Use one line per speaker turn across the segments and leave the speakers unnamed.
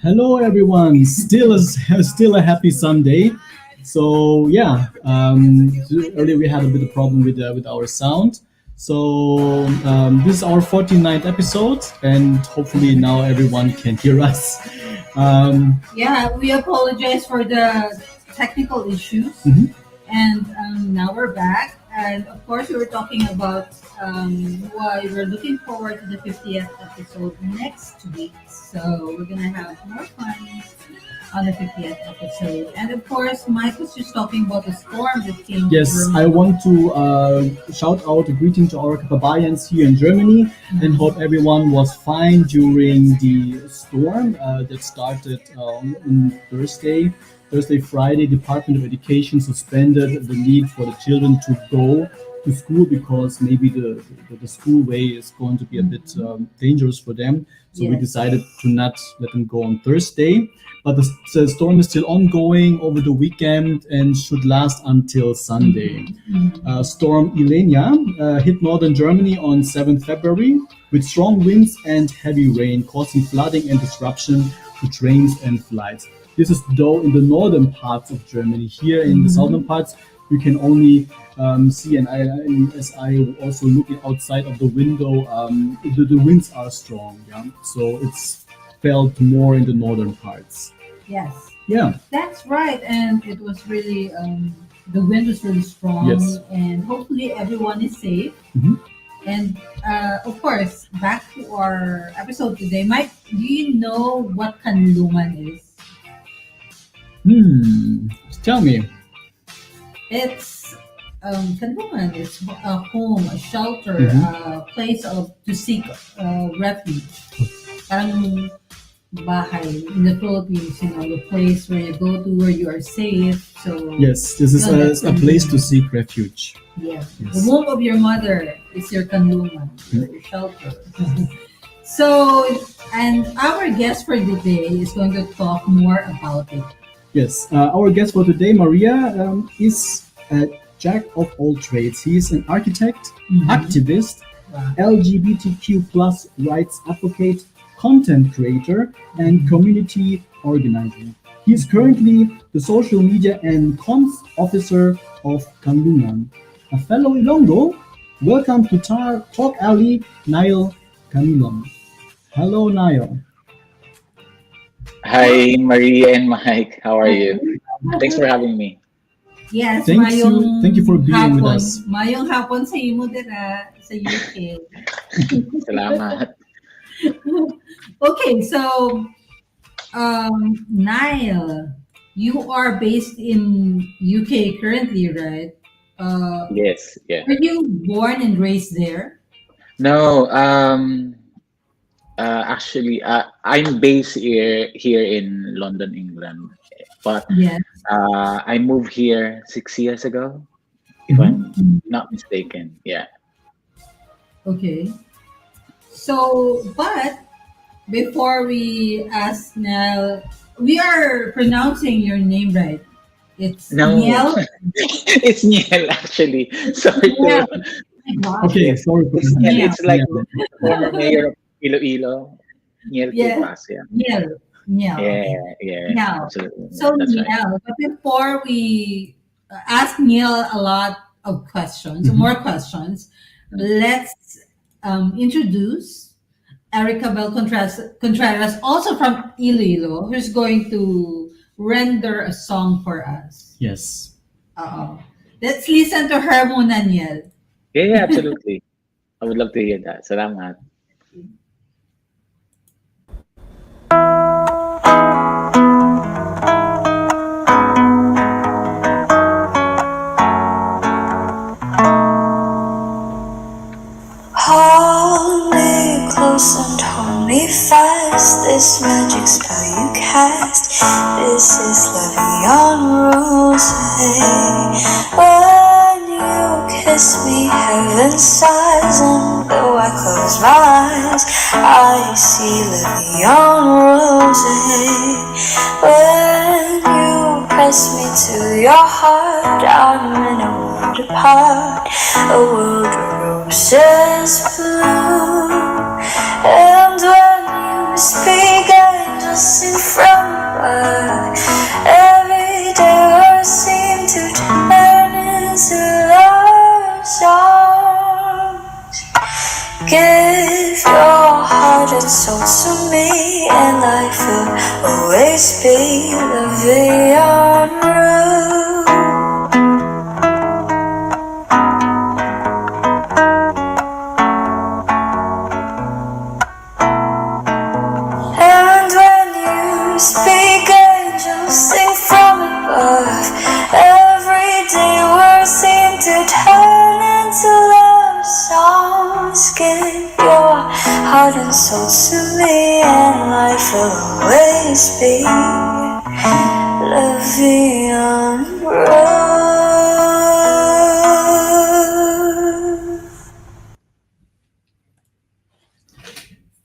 Hello, everyone. Still a happy Sunday. So yeah, earlier we had a bit of problem with our sound. So this is our 49th episode, and hopefully now everyone can hear us. Um,
Yeah, we apologize for the technical issues,
mhm.
and now we're back. And of course, we were talking about why we're looking forward to the 50th episode next week. So we're gonna have more fun on the 50th episode. And of course, Mike was just talking about the storm that came
Yes,
through.
I want to shout out a greeting to our Kababayans here in Germany and hope everyone was fine during the storm that started on Thursday, Friday. Department of Education suspended the need for the children to go to school because maybe the school way is going to be a bit dangerous for them. So we
Yes.
decided to not let them go on Thursday. But the storm is still ongoing over the weekend and should last until Sunday. Storm Elenia hit northern Germany on 7th February with strong winds and heavy rain, causing flooding and disruption to trains and flights. This is though in the northern parts of Germany. Here in the southern parts, you can only see, and as I also look outside of the window, the winds are strong. Yeah, so it's felt more in the northern parts.
Yes,
Yeah.
that's right. And it was really, the wind was really strong.
Yes.
And hopefully everyone is safe.
Mhm.
And of course, back to our episode today. Mike, do you know what Kanlungan is?
Tell me.
It's Kanlungan is a home, a shelter, a place of to seek refuge. Parang bahay in the Philippines, the place where you go to where you are safe. So
Yes, this is
that's
a place to
Kanlungan.
seek refuge.
Yeah, the
Yes.
womb of your mother is your Kanlungan, your shelter. So, and our guest for today is going to talk more about it.
Yes, our guest for today, Maria, is a jack of all trades. He is an architect, activist,
Wow.
LGBTQ plus rights advocate, content creator, and community organizer. He is currently the social media and comms officer of Kanlungan. A fellow Ilonggo, welcome to Talk Alley, Niall Kanilon. Hello, Niall.
Hi, Maria and Mike. How are you? Thanks for having me.
Yes,
Thank you for being with us.
Mayong hapon sa imo dira sa UK.
Salamat.
Okay, so Niall, you are based in UK currently, right?
Yes, yeah.
Were you born and raised there?
No, actually, I'm based here in London, England, but
Yes.
I moved here 6 years ago, if I'm not mistaken. Yeah.
Okay. So, but before we ask Nell, we are pronouncing your name right. It's
No,
Niel.
it's Niel actually. Sorry
Yeah.
to.
Okay, sorry for
It's Niel.
Yeah.
It's like
Yeah.
the former mayor of Iloilo, Niel
Yeah.
Kipas. Yeah.
Niel. Niel. Okay.
Yeah, yeah,
Now,
absolutely.
so
That's right.
Niel, but before we ask Neil a lot of questions, more questions, let's introduce Erica Bell Contreras, also from Iloilo, who's going to render a song for us.
Yes.
Let's listen to her muna, Niel.
Yeah, yeah, absolutely. I would love to hear that. Salamat.
Hold me close and hold me fast. This magic spell you cast. This is Levian Rose. When you kiss me, heaven sighs, and though I close my eyes, I see Levian Rose. When you press me to your heart, I'm in a world apart, a world where roses bloom. And when you speak, angels sing from above. Every day will seem to turn into love songs. Give your heart and soul to me, and life will always be the beyond road. And when you speak, angels sing from above. Every day will seem to turn into love songs. Give your heart and soul to me, and life will always be love beyond road.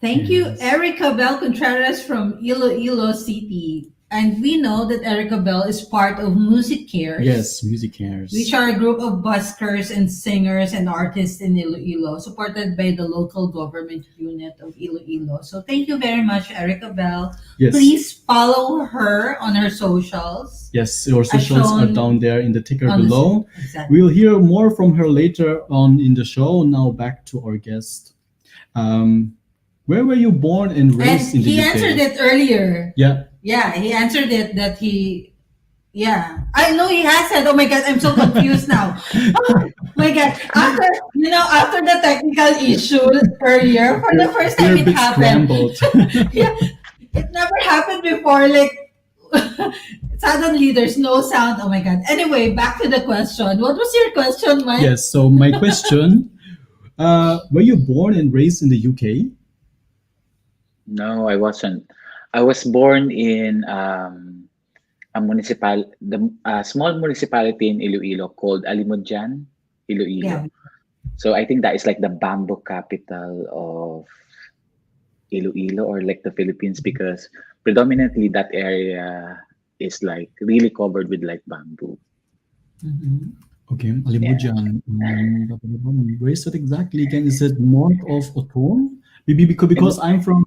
Thank you,
Yes.
Erica Bell Contreras from Iloilo City. And we know that Erica Bell is part of Music Cares.
Yes, music cares.
Which are a group of buskers and singers and artists in Iloilo, supported by the local government unit of Iloilo. So thank you very much, Erica Bell.
Yes.
Please follow her on her socials.
Yes, your socials are
shown
down there in the ticker
on the-
below.
Exactly.
We'll hear more from her later on in the show. Now back to our guest. Where were you born and
And
raised in the
he
UK?
answered it earlier.
Yeah.
Yeah, he answered it that he. Yeah, I know he has said. Oh my God, I'm so confused now. Oh my God, after the technical issue earlier, for the first time
You're a
it
bit
happened.
scrambled.
Yeah, it never happened before. Like suddenly there's no sound. Oh my God. Anyway, back to the question. What was your question, Mike?
Yes, so my question, were you born and raised in the UK?
No, I wasn't. I was born in a small municipality in Iloilo called Alimudjan, Iloilo.
Yeah.
So I think that is like the bamboo capital of Iloilo or like the Philippines because predominantly that area is like really covered with like bamboo.
Mhm.
Okay, Alimujan. Where is that exactly again? Is it north of Oton? Maybe because I'm from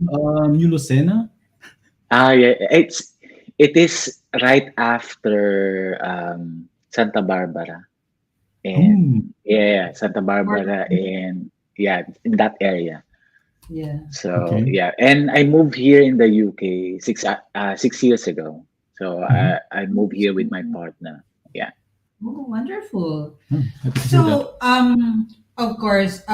New Lucena.
Yeah, it is right after Santa Barbara and yeah, Santa Barbara and yeah, in that area.
Yeah.
So
Okay.
yeah, and I moved here in the UK 6 years ago. So I moved here with my partner. Yeah.
Oh, wonderful.
Happy to hear that.
So, of course,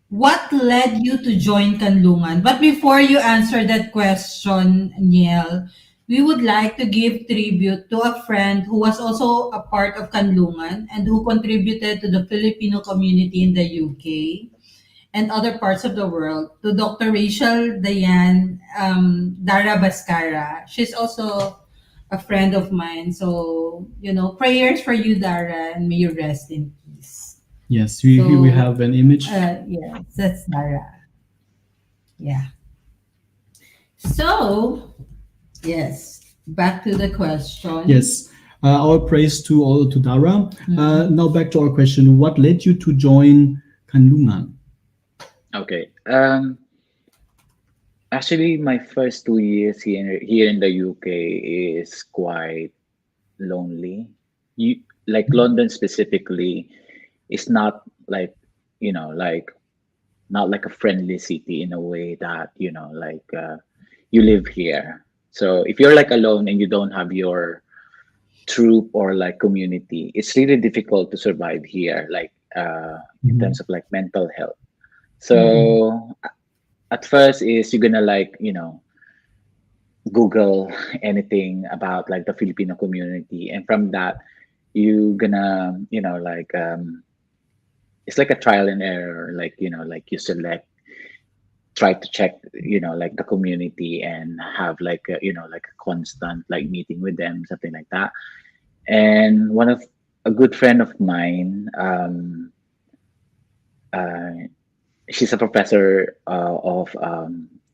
what led you to join Kanlungan? But before you answer that question, Niel, we would like to give tribute to a friend who was also a part of Kanlungan and who contributed to the Filipino community in the UK and other parts of the world, to Dr. Rachel Dayan Dara Bascara. She's also a friend of mine. So, prayers for you, Dara, and may you rest in peace.
Yes, we
So,
have an image.
Yes, that's Dara. Yeah. So, yes, back to the question.
Yes, our praise to Dara. Now back to our question. What led you to join Kanlungan?
Okay. Actually, my first 2 years here in the UK is quite lonely. Like London specifically is not like like not like a friendly city in a way that like you live here. So if you're like alone and you don't have your troop or like community, it's really difficult to survive here. Like in terms of like mental health. So at first is you're gonna like Google anything about like the Filipino community, and from that you gonna like it's like a trial and error. Like like you select, try to check like the community and have like like a constant like meeting with them, something like that. And one of a good friend of mine, uh, she's a professor of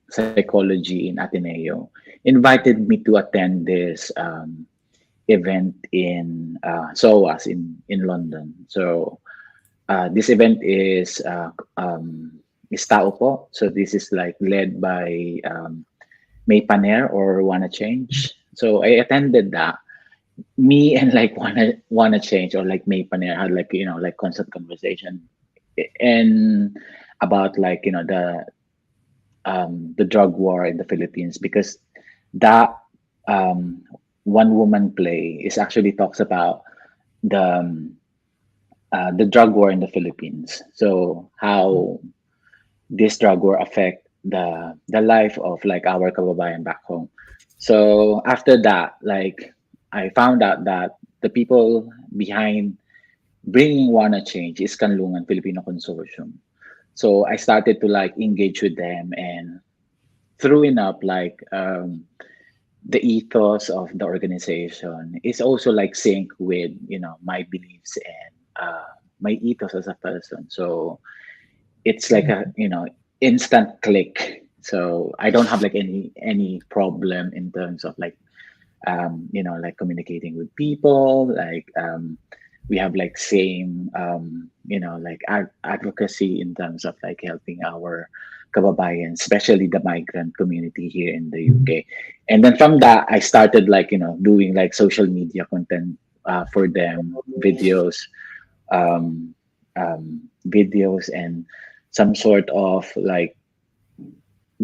psychology in Ateneo, invited me to attend this event in SOAS in London. So this event is Tao po. So this is like led by May Paner or Wanna Change. So I attended that. Me and like Wanna Change or like May Paner had like like constant conversation and about like the drug war in the Philippines, because that um, one woman play is actually talks about the the drug war in the Philippines. So how this drug war affect the life of like our kababayan back home. So after that, like I found out that the people behind bringing Wanna Change is Kanlungan Filipino Consortium. So I started to like engage with them and threw up like the ethos of the organization is also like sync with my beliefs and my ethos as a person. So it's like a instant click. So I don't have like any problem in terms of like like communicating with people, like we have like same like advocacy in terms of like helping our kababayan, especially the migrant community here in the UK. And then from that I started like doing like social media content for them, um, videos and some sort of like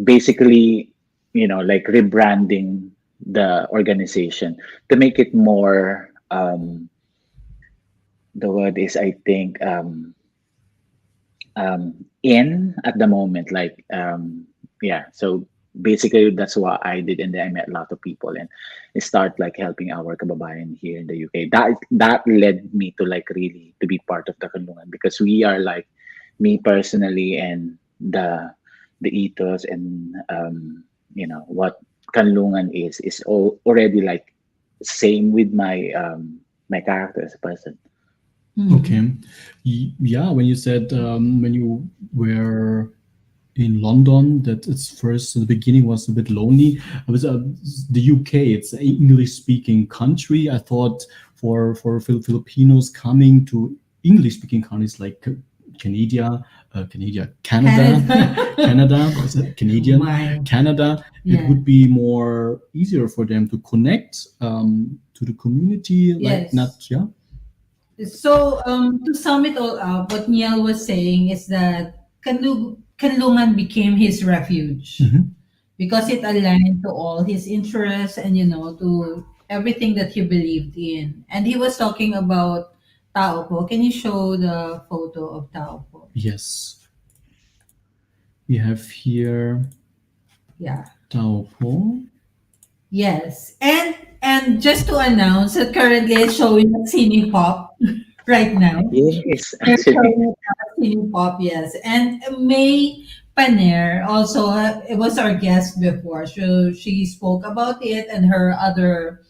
basically like rebranding the organization to make it more the word is I think in at the moment, like yeah. So basically that's what I did, and then I met a lot of people and I start like helping our kababayan here in the UK. That led me to like really to be part of the Kanlungan, because we are like, me personally and the ethos and what Kanlungan is already like same with my character as a person.
Okay. Yeah, when you said when you were in London, that it's first in the beginning was a bit lonely. I was the UK. It's an English-speaking country. I thought for Filipinos coming to English-speaking countries like Canada,
Canada.
Canada, is it Canadian,
My.
Canada, it
Yeah.
would be more easier for them to connect to the community. Like
Yes.
not, yeah.
So, to sum it all up, what Niall was saying is that Kanlungan became his refuge
Mhm.
because it aligned to all his interests and, to everything that he believed in. And he was talking about Tao Po. Can you show the photo of Tao Po?
Yes, we have here
Yeah.
Taupo.
Yes. And just to announce that currently it's showing at Cine Pop right now.
Yes,
They're
actually.
showing it at Cine Pop, yes. And May Paner also it was our guest before. So she spoke about it and her other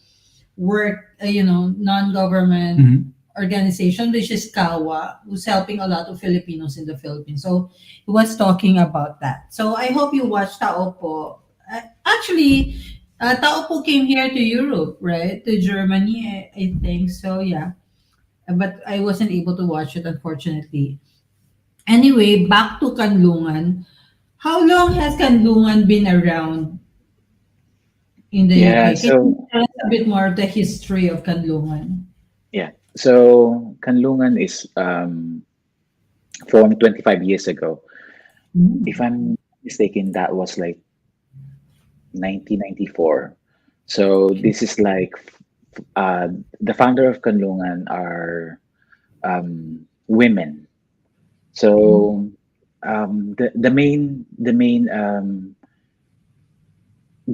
work, non-government
Mhm.
organization, which is Kawa, who's helping a lot of Filipinos in the Philippines. So he was talking about that. So I hope you watched Taopo. Actually, Taopo came here to Europe, right? To Germany, I think. So yeah, but I wasn't able to watch it, unfortunately. Anyway, back to Kanlungan. How long has Kanlungan been around in the
Yeah,
UK? Can you
so
tell us a bit more of the history of Kanlungan?
yeah, so Kanlungan is formed 25 years ago. If
Mm.
I'm mistaken, that was like 1994. So this is like the founder of Kanlungan are women. So the main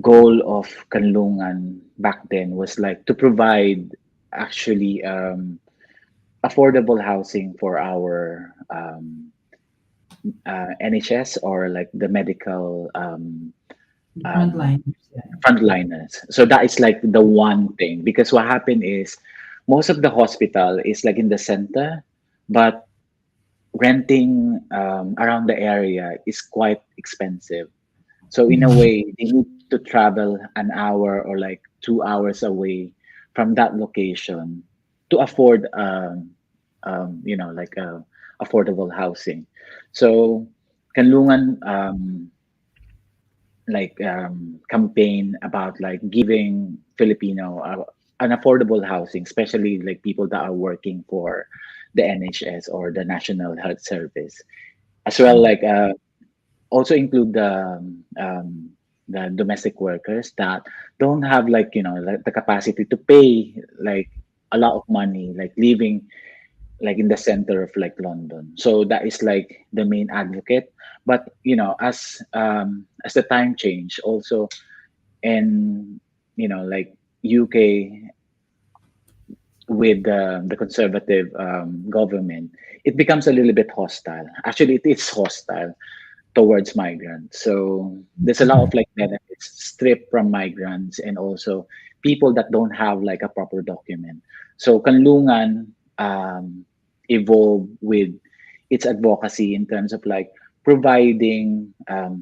goal of Kanlungan back then was like to provide actually affordable housing for our NHS or like the medical
The front
um,
line. Yeah.
frontliners. So that is like the one thing, because what happened is most of the hospital is like in the center, but renting around the area is quite expensive. So in a way, they need to travel an hour or like 2 hours away from that location to afford like affordable housing. So Kanlungan campaign about like giving Filipino an affordable housing, especially like people that are working for the NHS or the National Health Service, as well like also include the domestic workers that don't have like like the capacity to pay like a lot of money, like living like in the center of like London. So that is like the main advocate. But as the time change also, and like UK with the conservative government, it becomes a little bit hostile. Actually, it is hostile towards migrants. So there's a lot of like benefits stripped from migrants and also people that don't have like a proper document. So Kanlungan evolved with its advocacy in terms of like providing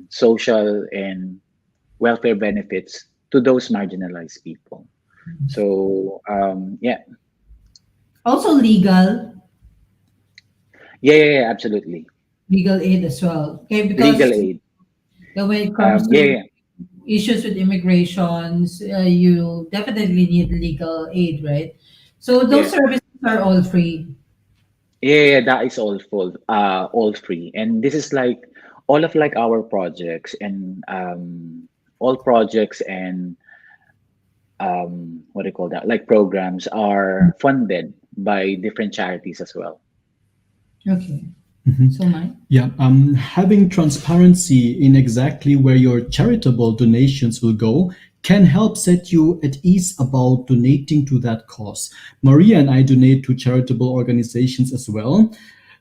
social and welfare benefits to those marginalized people. So yeah,
Also legal,
absolutely.
legal aid as well. Okay,
Legal
because
aid.
when it comes
Yeah,
to issues with immigrations, you definitely need legal aid, right? So those
yeah.
services are all free.
That is all free. And this is like all of like our projects and all projects and what do you call that? Like programs are funded by different charities as well.
Okay.
Mhm.
So Mike.
Yeah, having transparency in exactly where your charitable donations will go can help set you at ease about donating to that cause. Maria and I donate to charitable organizations as well.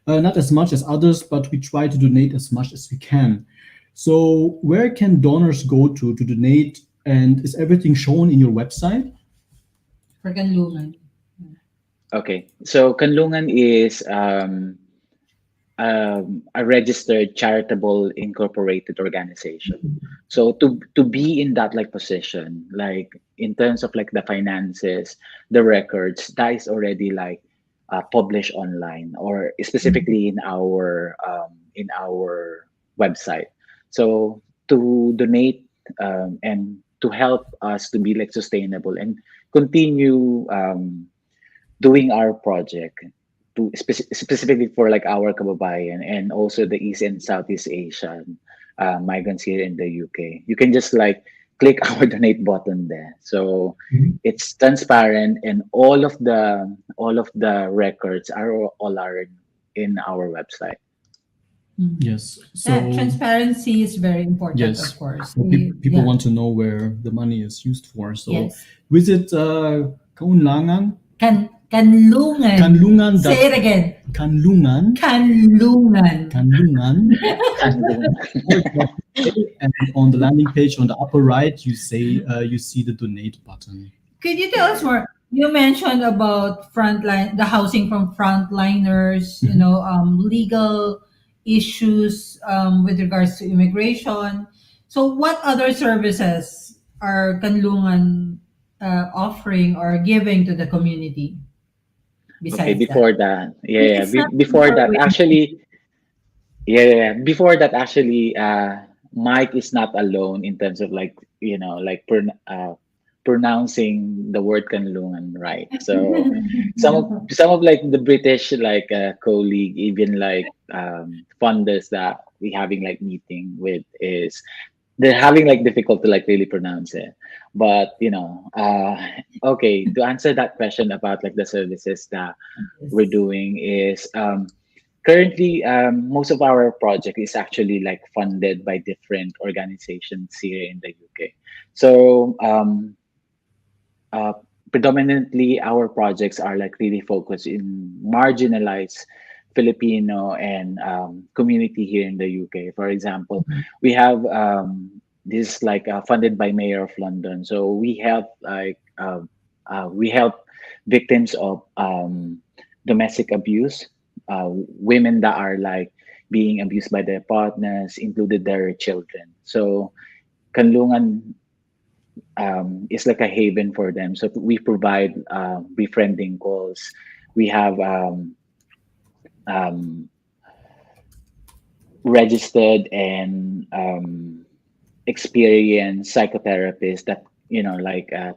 Not as much as others, but we try to donate as much as we can. So, where can donors go to donate? And is everything shown in your website?
For Kanlungan.
Okay. So Kanlungan is a registered charitable incorporated organization. So to be in that like position, like in terms of like the finances, the records, that is already like published online or specifically in our website. So to donate and to help us to be like sustainable and continue doing our project specifically for like our kababayan and also the East and Southeast Asian migrants here in the UK. You can just like click our donate button there. So it's transparent and all of the records are all are in our website.
Mhm.
Yes.
Yeah,
So,
transparency is very important, of
yes.
course.
So people
Yeah.
want to know where the money is used for. So
Yes.
visit Kaunlangan,
Kanlungan.
Kanlungan.
Say it again.
Kanlungan,
Kanlungan.
Kanlungan.
Kanlungan.
And on the landing page on the upper right, you see the donate button.
Could you tell us more? You mentioned about frontline, the housing from frontliners, legal issues with regards to immigration. So, what other services are Kanlungan offering or giving to the community
Okay,
besides that?
before that,
It's not
before
for
that,
women.
actually, before that, actually, Mike is not alone in terms of like like pronouncing the word kanlungan right. So some of like the British like colleague, even like funders that we having like meeting with is they're having like difficult to like really pronounce it. But okay, to answer that question about like the services that we're
Yes.
doing is currently most of our project is actually like funded by different organizations here in the UK. So uh, predominantly our projects are like really focused in marginalized Filipino and community here in the UK. For example, we have this is like funded by Mayor of London. So we help victims of domestic abuse, women that are like being abused by their partners, included their children. So Kanlungan is like a haven for them. So we provide befriending calls. We have um, registered and experienced psychotherapists that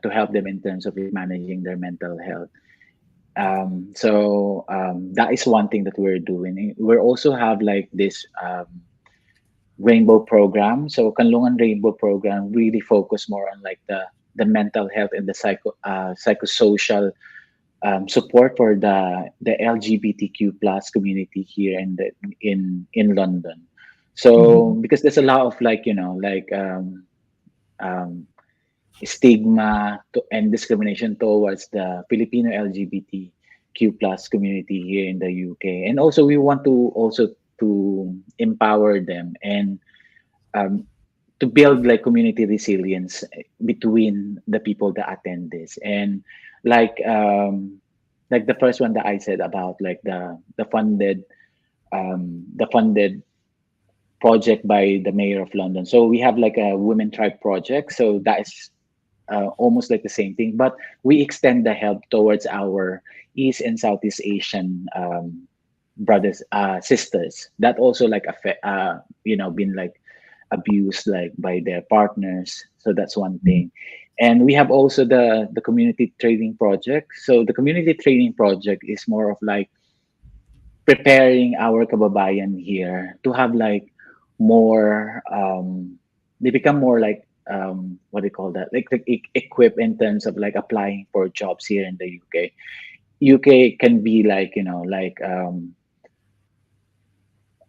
to help them in terms of managing their mental health. That is one thing that we're doing. We also have like this rainbow program. So Kanlungan rainbow program really focus more on like the mental health and the psychosocial support for the LGBTQ plus community here in London. So because there's a lot of stigma and discrimination towards the Filipino LGBTQ plus community here in the UK, and also we want to empower them and to build like community resilience between the people that attend this. And like the first one that I said about like the funded project by the mayor of London. So we have like a women tribe project. So that is almost like the same thing, but we extend the help towards our East and Southeast Asian brothers, sisters that also like been like abused like by their partners. So that's one thing. And we have also the community training project. So the community training project is more of like preparing our kababayan here to have like more they become more like what do you call that, like equipped in terms of like applying for jobs here in the UK can be like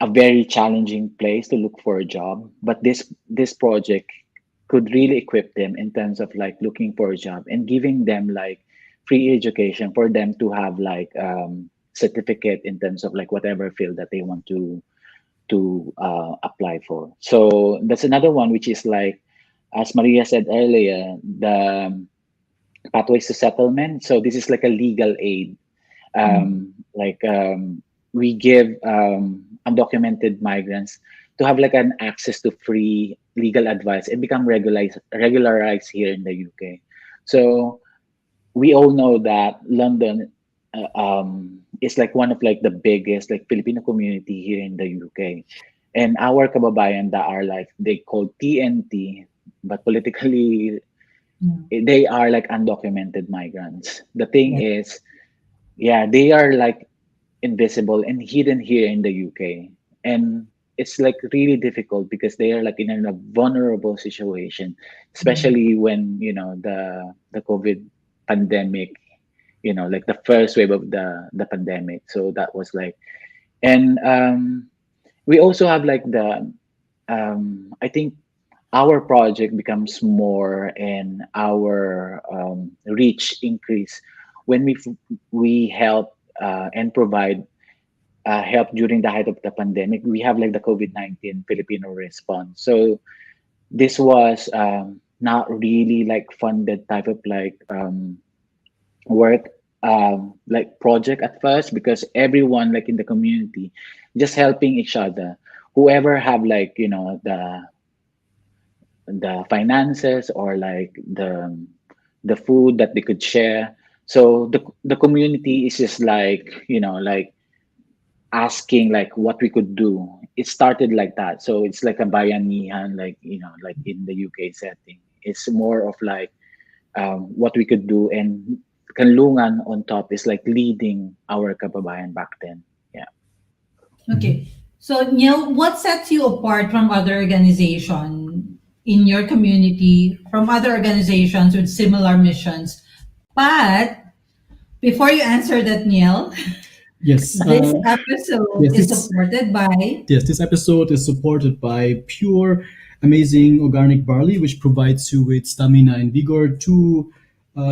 a very challenging place to look for a job, but this project could really equip them in terms of like looking for a job and giving them like free education for them to have like certificate in terms of like whatever field that they want to apply for. So that's another one, which is like, as Maria said earlier, the pathways to settlement. So this is like a legal aid. We give undocumented migrants to have like an access to free legal advice and become regularized here in the UK. So we all know that London is like one of like the biggest like Filipino community here in the UK, and our kababayan that are like they call TNT, but politically they are like undocumented migrants. The thing is, they are like invisible and hidden here in the UK, and it's like really difficult because they are like in a vulnerable situation, especially when the COVID pandemic, like the first wave of the pandemic. So that was like, and we also have like the I think our project becomes more and our reach increase when we help and provide help during the height of the pandemic. We have like the COVID-19 Filipino response. So this was not really like funded type of like work like project at first, because everyone like in the community just helping each other, whoever have like the finances or like the food that they could share. So the community is just like like asking like what we could do. It started like that. So it's like a bayanihan, like like in the UK setting. It's more of like what we could do, and Kanlungan on top is like leading our kababayan back then. Yeah.
Okay. So Neil, what sets you apart from other organizations in your community, from other organizations with similar missions? But before you answer that, Neil,
Yes.
this episode is supported by...
Yes, this episode is supported by Pure Amazing Organic Barley, which provides you with stamina and vigor to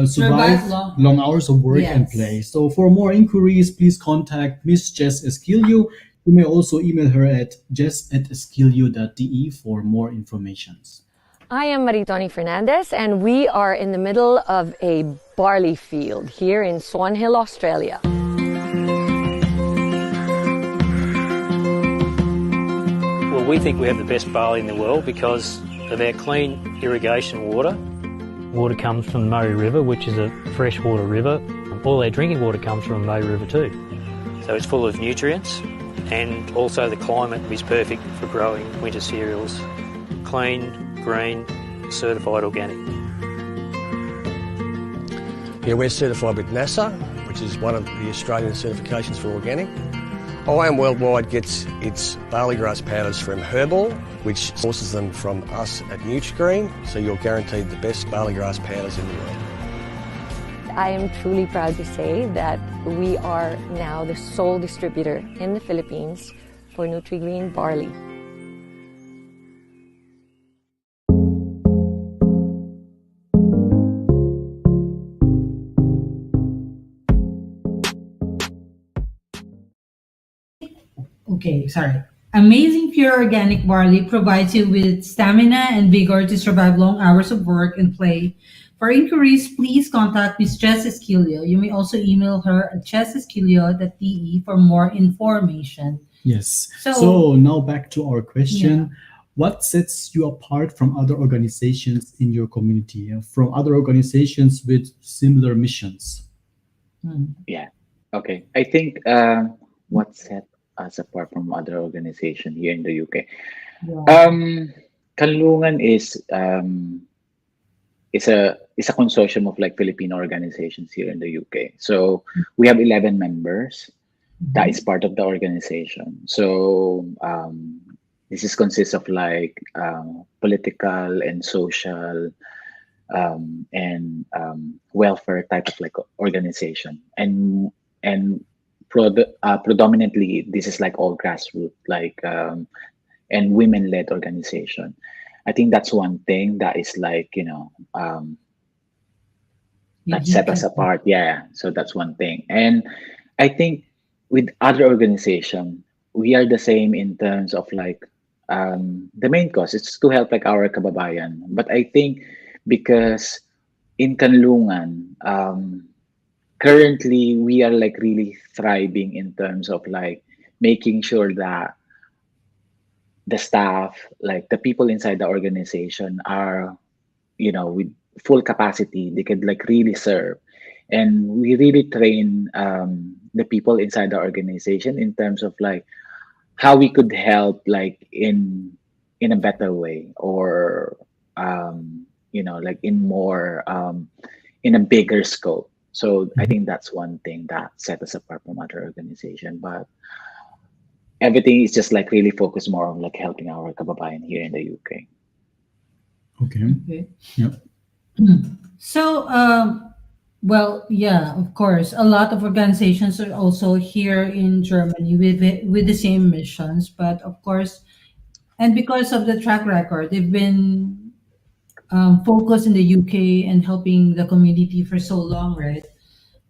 survive long hours of work and play. So for more inquiries, please contact Miss Jess Esquilio. You may also email her at jess@esquilio.de for more information.
I am Maritoni Fernandez, and we are in the middle of a barley field here in Swan Hill, Australia.
Well, we think we have the best barley in the world because of our clean irrigation water. Water comes from the Murray River, which is a freshwater river. All our drinking water comes from the Murray River too. So it's full of nutrients, and also the climate is perfect for growing winter cereals. Clean, green, certified organic.
Yeah, we're certified with NASA, which is one of the Australian certifications for organic. IAM Worldwide gets its barley grass powders from Herbal, which sources them from us at Nutrigreen, so you're guaranteed the best barley grass powders in the world.
I am truly proud to say that we are now the sole distributor in the Philippines for Nutrigreen barley.
Okay, sorry. Amazing Pure Organic Barley provides you with stamina and vigor to survive long hours of work and play. For inquiries, please contact Ms. Jess Esquilio. You may also email her at jessesquilio.de for more information.
Yes.
So-
So now back to our question. What sets you apart from other organizations in your community, from other organizations with similar missions?
Yeah. Okay. I think what set us apart from other organizations here in the UK.
Yeah.
Kanlungan is a consortium of like Filipino organizations here in the UK. So we have 11 members that is part of the organization. So this is consists of like political and social and welfare type of like organization, and predominantly this is like all grassroots, like and women-led organization. I think that's one thing that is like that set us apart. Yeah, so that's one thing. And I think with other organization, we are the same in terms of like the main cause is to help like our kababayan. But I think because in Kanlungan, currently we are like really thriving in terms of like making sure that the staff, like the people inside the organization are, with full capacity, they could like really serve. And we really train the people inside the organization in terms of like how we could help like in a better way, or like in more in a bigger scope. So I think that's one thing that set us apart from other organization. But everything is just like really focused more on like helping our kababayan here in the UK.
Okay.
Okay.
Yep.
So, well, yeah, of course, a lot of organizations are also here in Germany with the same missions, but of course, and because of the track record, they've been focused in the UK and helping the community for so long, right?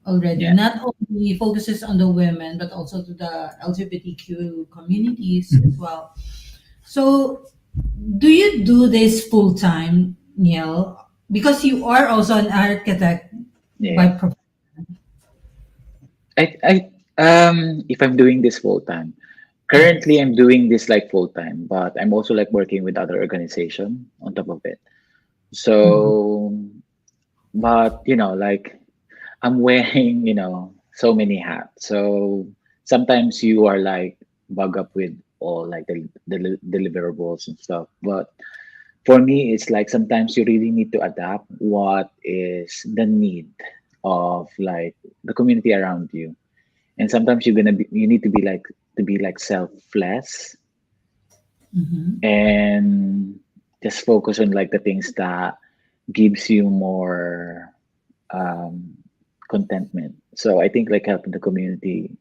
Already,
Yeah.
not only focuses on the women, but also to the LGBTQ communities as well. So, do you do this full time, Neil? Because you are also an architect by
Yeah.
profession.
If I'm doing this full time, currently I'm doing this like full time, but I'm also like working with other organization on top of it. So, but like I'm wearing, so many hats. So sometimes you are like bug up with all like the deliverables and stuff. But for me, it's like sometimes you really need to adapt what is the need of like the community around you. And sometimes you need to be like selfless
Mhm.
and just focus on like the things that gives you more um, contentment. So I think like helping the community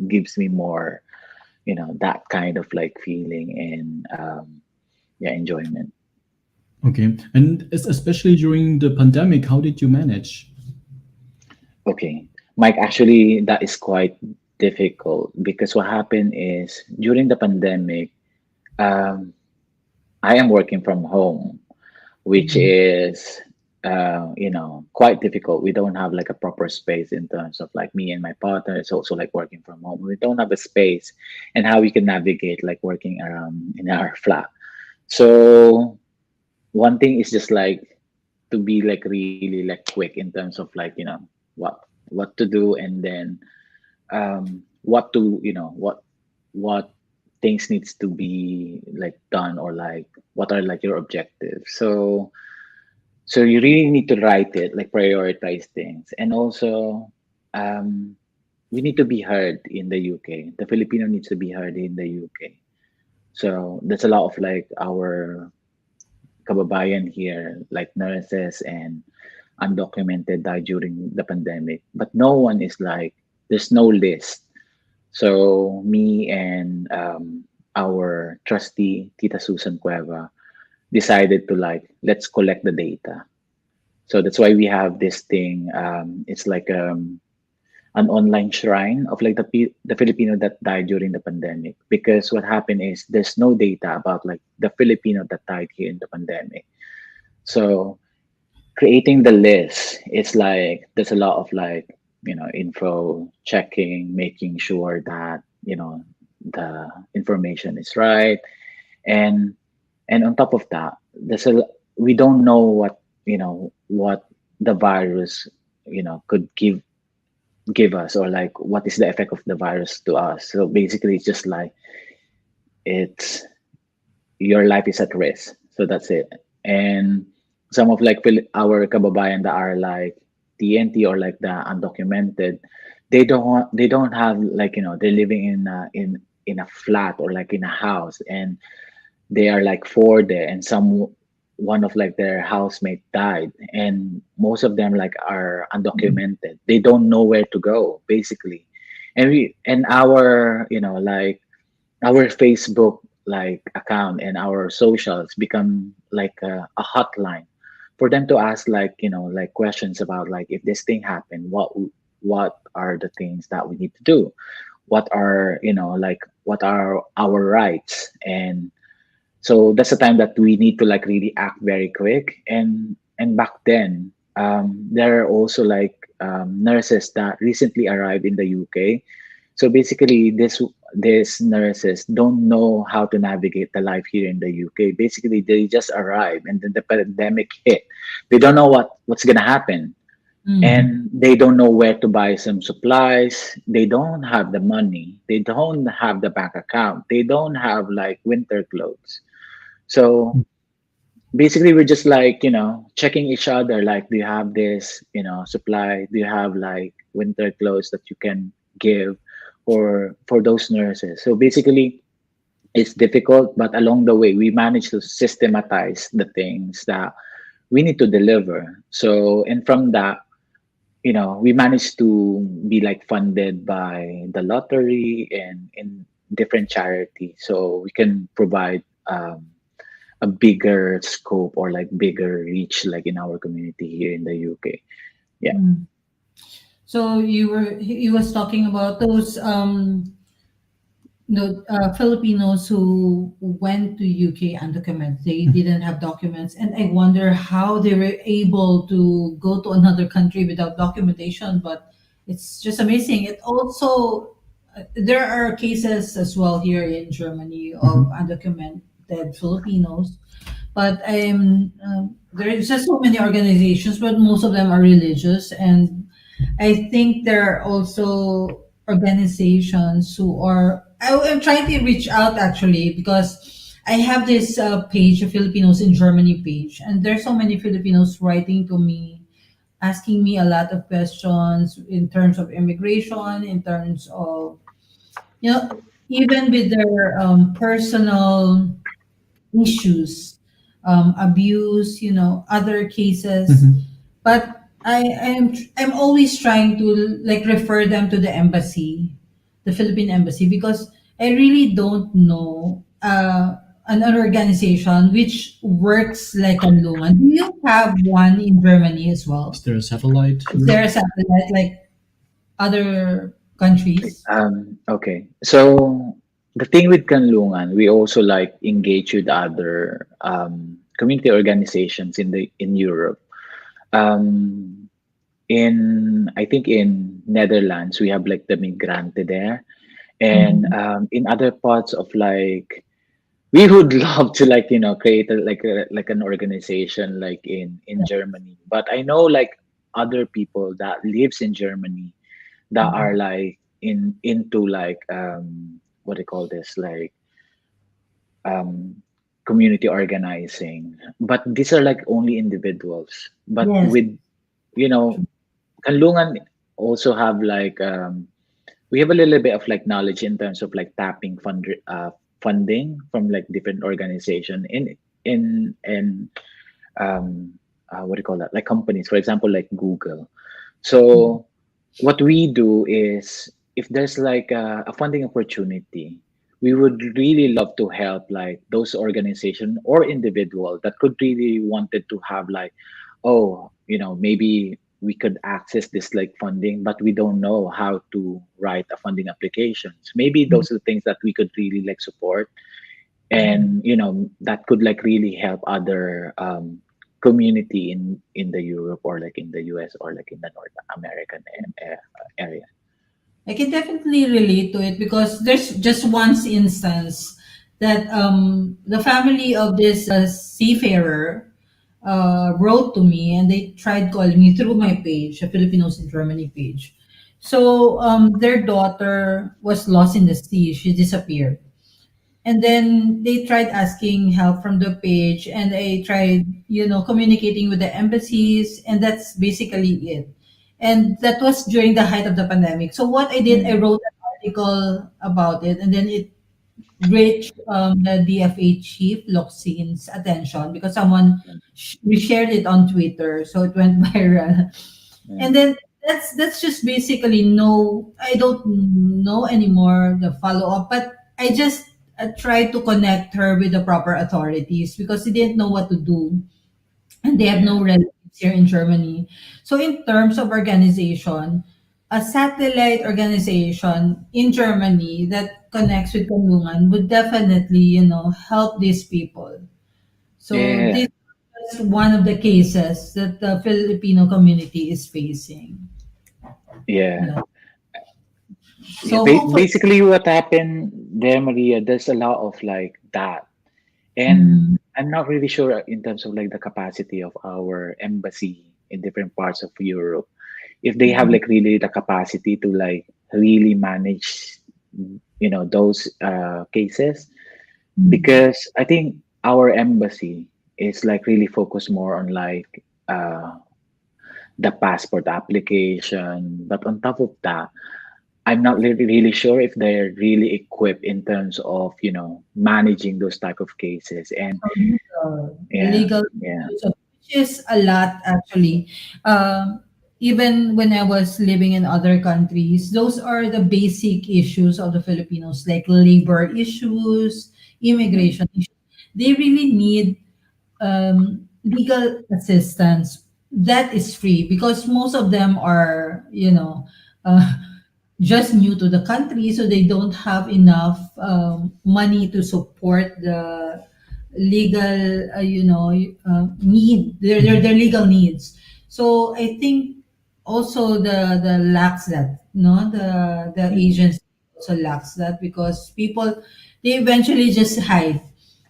gives me more, that kind of like feeling and yeah, enjoyment.
Okay. And especially during the pandemic, how did you manage?
Okay, Mike, actually that is quite difficult because what happened is during the pandemic, um, I am working from home, which is quite difficult. We don't have like a proper space in terms of like me and my partner is also like working from home. We don't have a space and how we can navigate like working around in our flat. So one thing is just like to be like really like quick in terms of like what to do, and then what to what things needs to be like done, or like what are like your objectives. So you really need to write it, like prioritize things. And also, um we need to be heard in the UK. The Filipino needs to be heard in the UK. So that's a lot of like our kababayan here, like nurses and undocumented, died during the pandemic. But no one is like, there's no list. So me and our trustee, Tita Susan Cueva, decided to like, let's collect the data. So that's why we have this thing. It's like an online shrine of like the Filipino that died during the pandemic. Because what happened is there's no data about like the Filipino that died here in the pandemic. So creating the list, it's like there's a lot of like, info checking, making sure that the information is right. And and on top of that, we don't know what the virus could give us, or like what is the effect of the virus to us. So basically it's just like, it's your life is at risk. So that's it. And some of like our kababayan that are like TNT, or like the undocumented, they don't have like, they're living in a flat, or like in a house, and they are like four there, and one of like their housemate died, and most of them like are undocumented. They don't know where to go, basically. And our like our Facebook like account and our socials become like a hotline for them to ask like like questions about like, if this thing happened, what are the things that we need to do, what are like what are our rights. And so that's the time that we need to like really act very quick. And back then, there are also like nurses that recently arrived in the UK. So basically, these nurses don't know how to navigate the life here in the UK. Basically, they just arrived, and then the pandemic hit. They don't know what's gonna happen,
Mm.
and they don't know where to buy some supplies. They don't have the money. They don't have the bank account. They don't have like winter clothes. So basically, we're just like checking each other. Like, do you have this supply? Do you have like winter clothes that you can give for those nurses? So basically, it's difficult, but along the way, we managed to systematize the things that we need to deliver. So, and from that, we managed to be like funded by the lottery and in different charities, so we can provide a bigger scope, or like bigger reach, like in our community here in the UK. Yeah.
Mm. So he was talking about those Filipinos who went to UK undocumented. They didn't have documents, and I wonder how they were able to go to another country without documentation. But it's just amazing. It also there are cases as well here in Germany of undocumented Filipinos, but there is just so many organizations, but most of them are religious, and I think there are also organizations who are. I'm trying to reach out actually because I have this page, a Filipinos in Germany page, and there's so many Filipinos writing to me, asking me a lot of questions in terms of immigration, in terms of you know, even with their personal issues, abuse, other cases. But I'm always trying to like refer them to the embassy, the Philippine embassy, because I really don't know an organization which works like Kanlungan. Do you have one in Germany as well?
Is there a satellite?
Is there a satellite like other countries?
Okay. So the thing with Kanlungan, we also like engage with other community organizations in Europe. Um, in I think in Netherlands, we have like the Migrante there, and
Mhm.
in other parts of like, we would love to like create like an organization like in Germany. But I know like other people that lives in Germany that are
Mhm.
like into like what do you call this, like um, community organizing, but these are like only individuals. But
Yes.
with, you know, Kanlungan also have like we have a little bit of like knowledge in terms of like tapping funding from like different organization in what do you call that, like companies, for example, like Google. So what we do is, if there's like a funding opportunity, we would really love to help like those organization or individual that could really wanted to have like, oh, maybe we could access this like funding, but we don't know how to write a funding applications. Maybe those are the things that we could really like support, and that could like really help other community in the Europe, or like in the US, or like in the North American area.
I can definitely relate to it because there's just one instance that the family of this seafarer wrote to me, and they tried calling me through my page, the Filipinos in Germany page. So their daughter was lost in the sea. She disappeared. And then they tried asking help from the page, and I tried, communicating with the embassies, and that's basically it. And that was during the height of the pandemic. So what I did, I
Mm.
wrote an article about it, and then it reached the DFA chief, Loxin's attention because someone reshared it on Twitter, so it went viral.
Mm.
And then that's just basically no. I don't know anymore the follow up, but I just tried to connect her with the proper authorities because they didn't know what to do, and they have
Yeah.
no relatives here in Germany. So in terms of organization, a satellite organization in Germany that connects with Kanlungan would definitely, help these people. So
Yeah.
this is one of the cases that the Filipino community is facing.
Yeah.
Yeah.
Yeah.
So hopefully,
Basically, what happened there, Maria, there's a lot of like that. And
mm,
I'm not really sure in terms of like the capacity of our embassy in different parts of Europe, if they have
mm,
like really the capacity to like really manage, those cases.
mm,
Because I think our embassy is like really focused more on like the passport application. But on top of that, I'm not really sure if they're really equipped in terms of managing those type of cases. And
the
yeah,
legal
yeah,
issues, which is a lot actually. Um, Even when I was living in other countries, those are the basic issues of the Filipinos, like labor issues,
mm,
immigration issues. They really need legal assistance that is free because most of them are, uh, just new to the country, so they don't have enough money to support the legal, need their legal needs. So I think also the lacks that, no, the
mm,
agency also lacks that because people, they eventually just hide.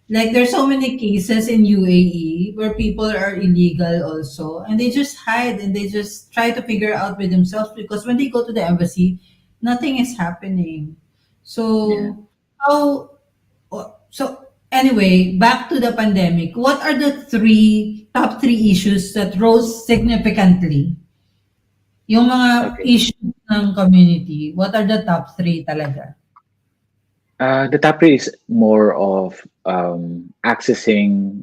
Like there's so many cases in UAE where people are illegal also, and they just hide and they just try to figure out with themselves because when they go to the embassy, nothing is happening.
yeah.
So how? So anyway, back to the pandemic. What are the top three issues that rose significantly? Yung mga
Okay.
issues ng community. What are the top three talaga?
The top three is more of accessing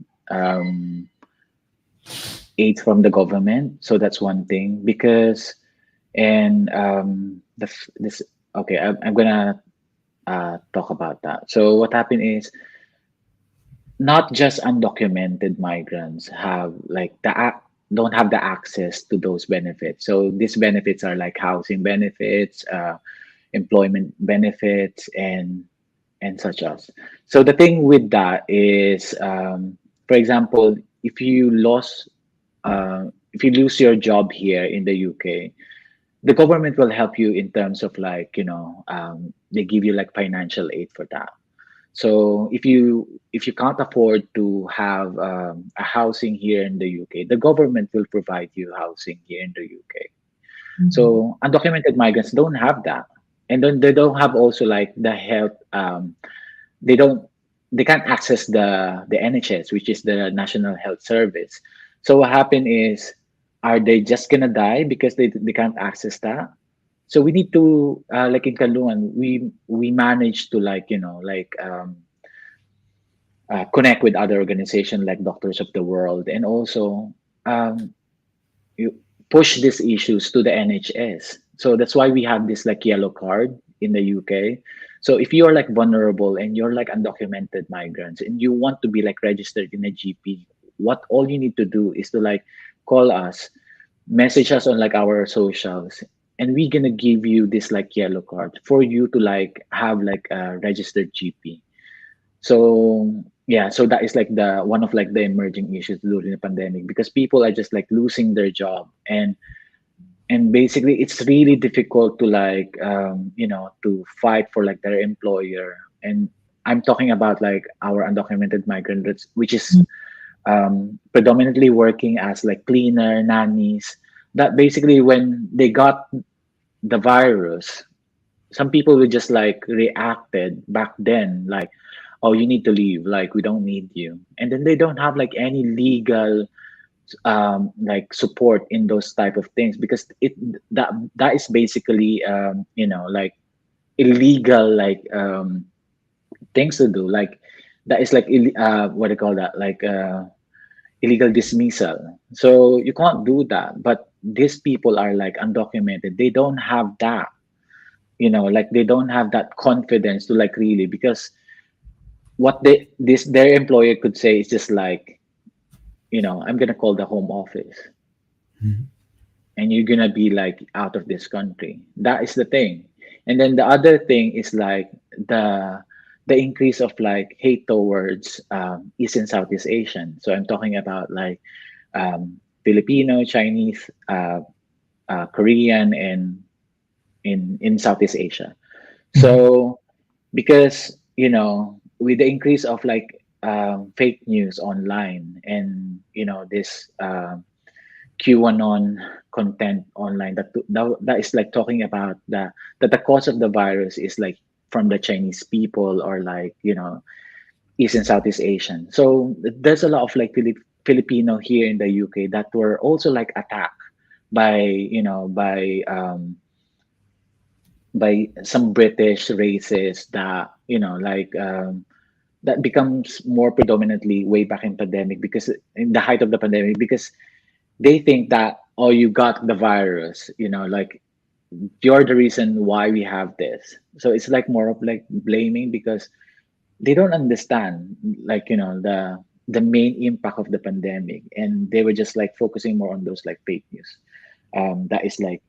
aid from the government. So that's one thing. Because and this okay, I'm gonna talk about that. So what happened is, not just undocumented migrants have like don't have the access to those benefits. So these benefits are like housing benefits, employment benefits, and such as. So the thing with that is, for example, if you lost, if you lose your job here in the UK, the government will help you in terms of like, they give you like financial aid for that. So if you can't afford to have a housing here in the UK, the government will provide you housing here in the UK. So undocumented migrants don't have that, and then they don't have also like the health. They don't they can't access the NHS, which is the National Health Service. So what happened is, are they just gonna die because they can't access that? So we need to like in Kanlungan, we managed to like connect with other organizations like Doctors of the World, and also um, you push these issues to the NHS. So that's why we have this like yellow card in the UK. So if you are like vulnerable and you're like undocumented migrants and you want to be like registered in a GP, what all you need to do is to like call us, message us on like our socials, and we're gonna give you this like yellow card for you to like have like a registered GP. So yeah, so that is like the one of like the emerging issues during the pandemic, because people are just like losing their job, and basically it's really difficult to like to fight for like their employer. And I'm talking about like our undocumented migrants, which is predominantly working as like cleaner, nannies. That basically when they got the virus, some people would just like reacted back then like, oh, you need to leave, like we don't need you, and then they don't have like any legal like support in those type of things, because that is basically like illegal like things to do, like that is like what do you call that, like illegal dismissal. So you can't do that, but these people are like undocumented, they don't have that, like they don't have that confidence to like really, because what their employer could say is just like, I'm gonna call the home office
Mhm.
and you're gonna be like out of this country. That is the thing. And then the other thing is like the increase of like hate towards East and Southeast Asian. So I'm talking about like Filipino, Chinese, Korean, and in Southeast Asia.
Mhm.
So because with the increase of like fake news online, and this QAnon content online, that is like talking about that the cause of the virus is like from the Chinese people, or like East and Southeast Asian. So there's a lot of like Filipino here in the UK that were also like attacked by by some British races that that becomes more predominantly way back in pandemic, because in the height of the pandemic, because they think that, oh, you got the virus, like you're the reason why we have this. So it's like more of like blaming, because they don't understand like the main impact of the pandemic, and they were just like focusing more on those like fake news that is like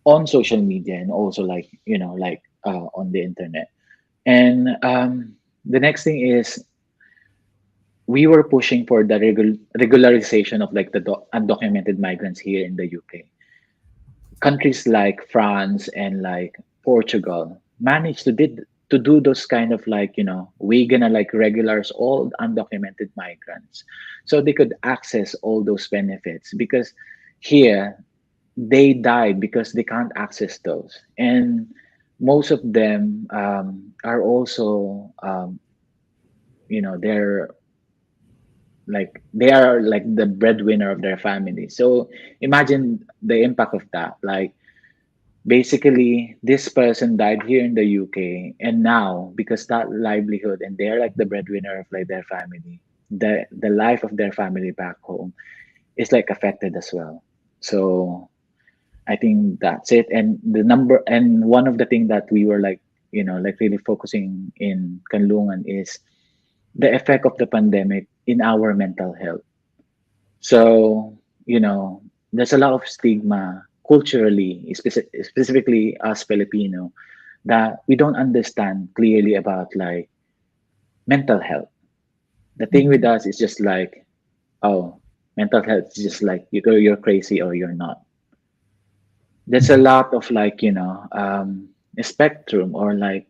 on social media, and also like like on the internet. And the next thing is, we were pushing for the regularization of like the undocumented migrants here in the UK. Countries like France and like Portugal managed to do those kind of like, we're gonna like regulars all undocumented migrants, so they could access all those benefits, because here they died because they can't access those. And most of them are also they're like, they are like the breadwinner of their family. So imagine the impact of that. Like basically this person died here in the UK, and now because that livelihood, and they're like the breadwinner of like their family, the life of their family back home is like affected as well. So I think that's it. And the number, and one of the things that we were like, like really focusing in Kanlungan is the effect of the pandemic in our mental health. So, there's a lot of stigma culturally, specifically us Filipino, that we don't understand clearly about like mental health. The thing with us is just like, oh, mental health is just like you're crazy or you're not. There's a lot of like a spectrum or like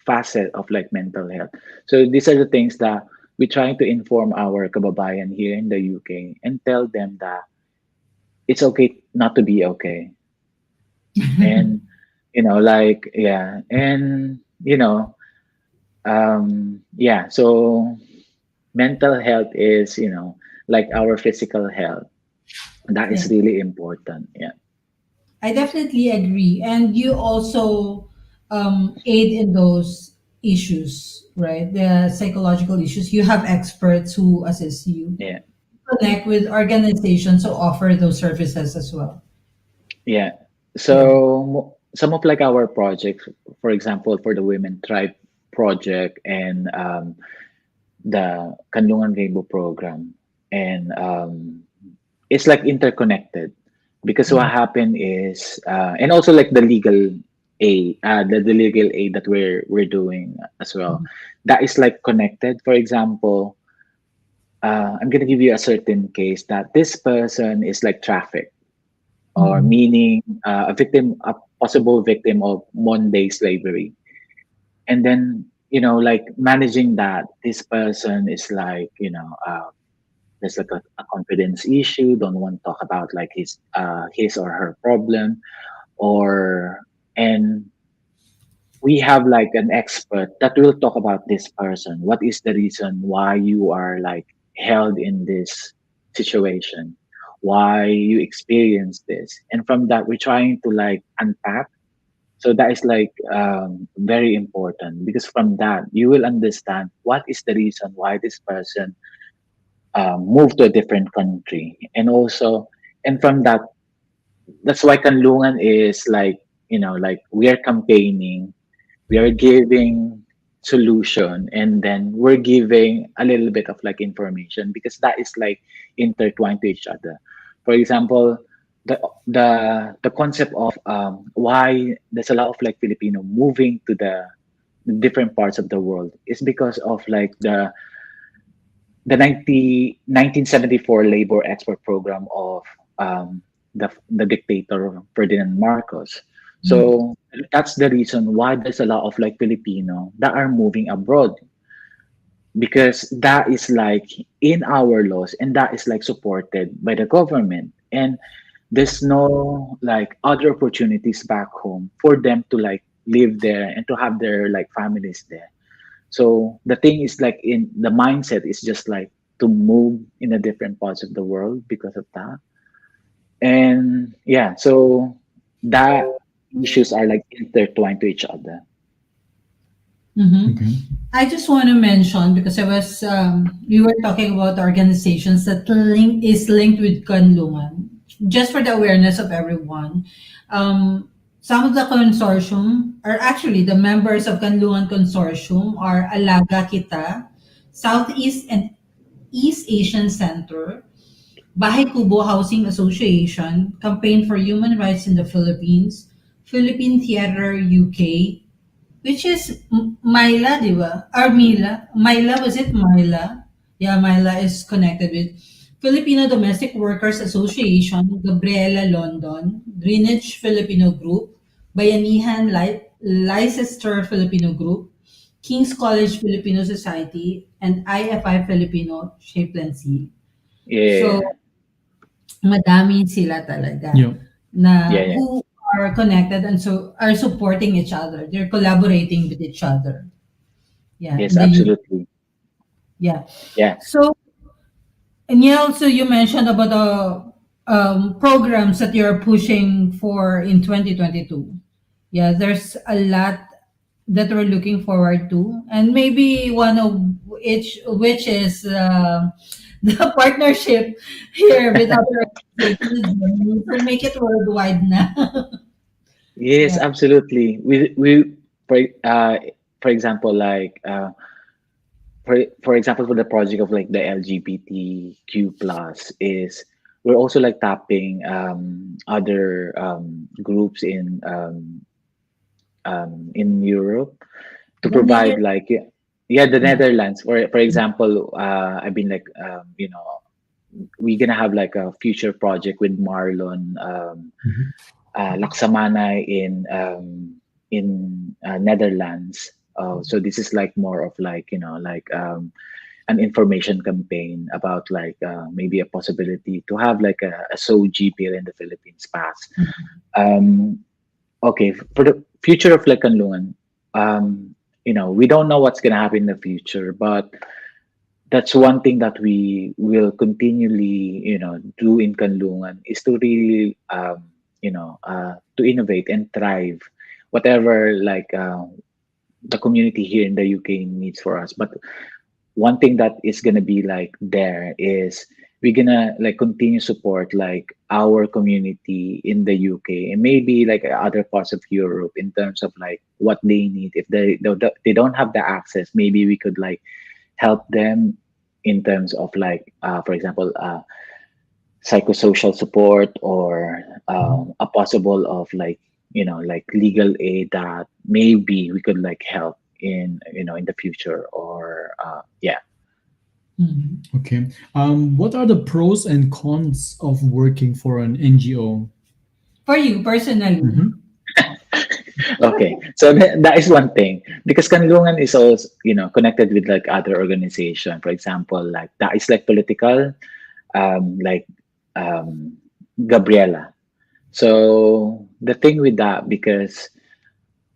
facet of like mental health. So these are the things that we're trying to inform our kababayan here in the UK, and tell them that it's okay not to be okay. And like, yeah, and Yeah, so mental health is, like our physical health. That is
Yeah,
really important. Yeah.
I definitely agree. And you also aid in those issues, right? The psychological issues. You have experts who assist you.
Yeah.
Connect with organizations who offer those services as well.
Yeah.
Yeah.
So some of like our projects, for example, for the Women Tribe project and the Kanlungan Rainbow program, and it's like interconnected because what
Yeah.
happened is, and also like the legal aid, the legal aid that we're doing as well,
Mhm.
that is like connected. For example, I'm gonna give you a certain case that this person is like trafficked, or
Mhm.
meaning a possible victim of modern day slavery. And then, like managing that, this person is like, there's like a confidence issue, don't want to talk about like his or her problem, or and we have like an expert that will talk about this person. What is the reason why you are like held in this situation? Why you experience this? And from that, we're trying to like unpack. So that is like very important because from that you will understand what is the reason why this person moved to a different country, and also, and from that, that's why Kanlungan is like, like we are campaigning, we are giving solution, and then we're giving a little bit of like information because that is like intertwined to each other. For example, the concept of why there's a lot of like Filipino moving to the different parts of the world is because of like the 1974 labor export program of um, the dictator Ferdinand Marcos.
Mhm.
So that's the reason why there's a lot of like Filipino that are moving abroad, because that is like in our laws, and that is like supported by the government, and there's no like other opportunities back home for them to like live there and to have their like families there. So the thing is like in the mindset is just like to move in the different parts of the world because of that. And yeah, so that issues are like intertwined to each other.
Mhm.
Okay.
I just want to mention because we were talking about organizations that is linked with Kanlungan. Just for the awareness of everyone, some of the consortium are actually the members of Kanlungan Consortium are Alaga Kita, Southeast and East Asian Center, Bahay Kubo Housing Association, Campaign for Human Rights in the Philippines, Philippine Theater UK, which is Myla, di ba? Or Mila. Myla, was it Myla? Yeah, Myla is connected with Filipino Domestic Workers Association, Gabriela London, Greenwich Filipino Group, Bayanihan Leicester Filipino Group, King's College Filipino Society, and IFI Filipino Shapeland Seal. So,
Yeah,
madami sila talaga
Yeah.
yeah,
na
yeah.
who are connected and so are supporting each other. They're collaborating with each other. Yeah,
Yes,
in the UK.
absolutely.
Yeah.
Yeah.
So, and yeah, also you mentioned about the programs that you're pushing for in 2022. Yeah, there's a lot that we're looking forward to, and maybe one of which is the partnership here with other organizations to make it worldwide now.
Yes,
Yeah.
absolutely. We for uh for example, like for example, for the project of like the LGBTQ plus is, we're also like tapping other groups in Europe to
The
provide
Nether,
like, yeah, the
yeah.
Netherlands, for example, I've been like we're gonna have like a future project with Marlon
Mhm.
Laksamana in Netherlands. So this is like more of like, like an information campaign about like maybe a possibility to have like a SOG here in the Philippines pass. Um, okay, for the future of like Kanlungan, um, we don't know what's going to happen in the future, but that's one thing that we will continually, do in Kanlungan is to really, to innovate and thrive, whatever like the community here in the UK needs for us. But one thing that is gonna be like there is we're gonna like continue support like our community in the UK and maybe like other parts of Europe in terms of like what they need. If they don't have the access, maybe we could like help them in terms of like for example psychosocial support or a possible of like like legal aid that maybe we could like help in in the future or yeah.
Mhm.
Okay. What are the pros and cons of working for an NGO?
For you personally.
Mhm.
Okay, so that is one thing because Kanlungan is also connected with like other organization, for example like that is like political like um Gabriela. So the thing with that, because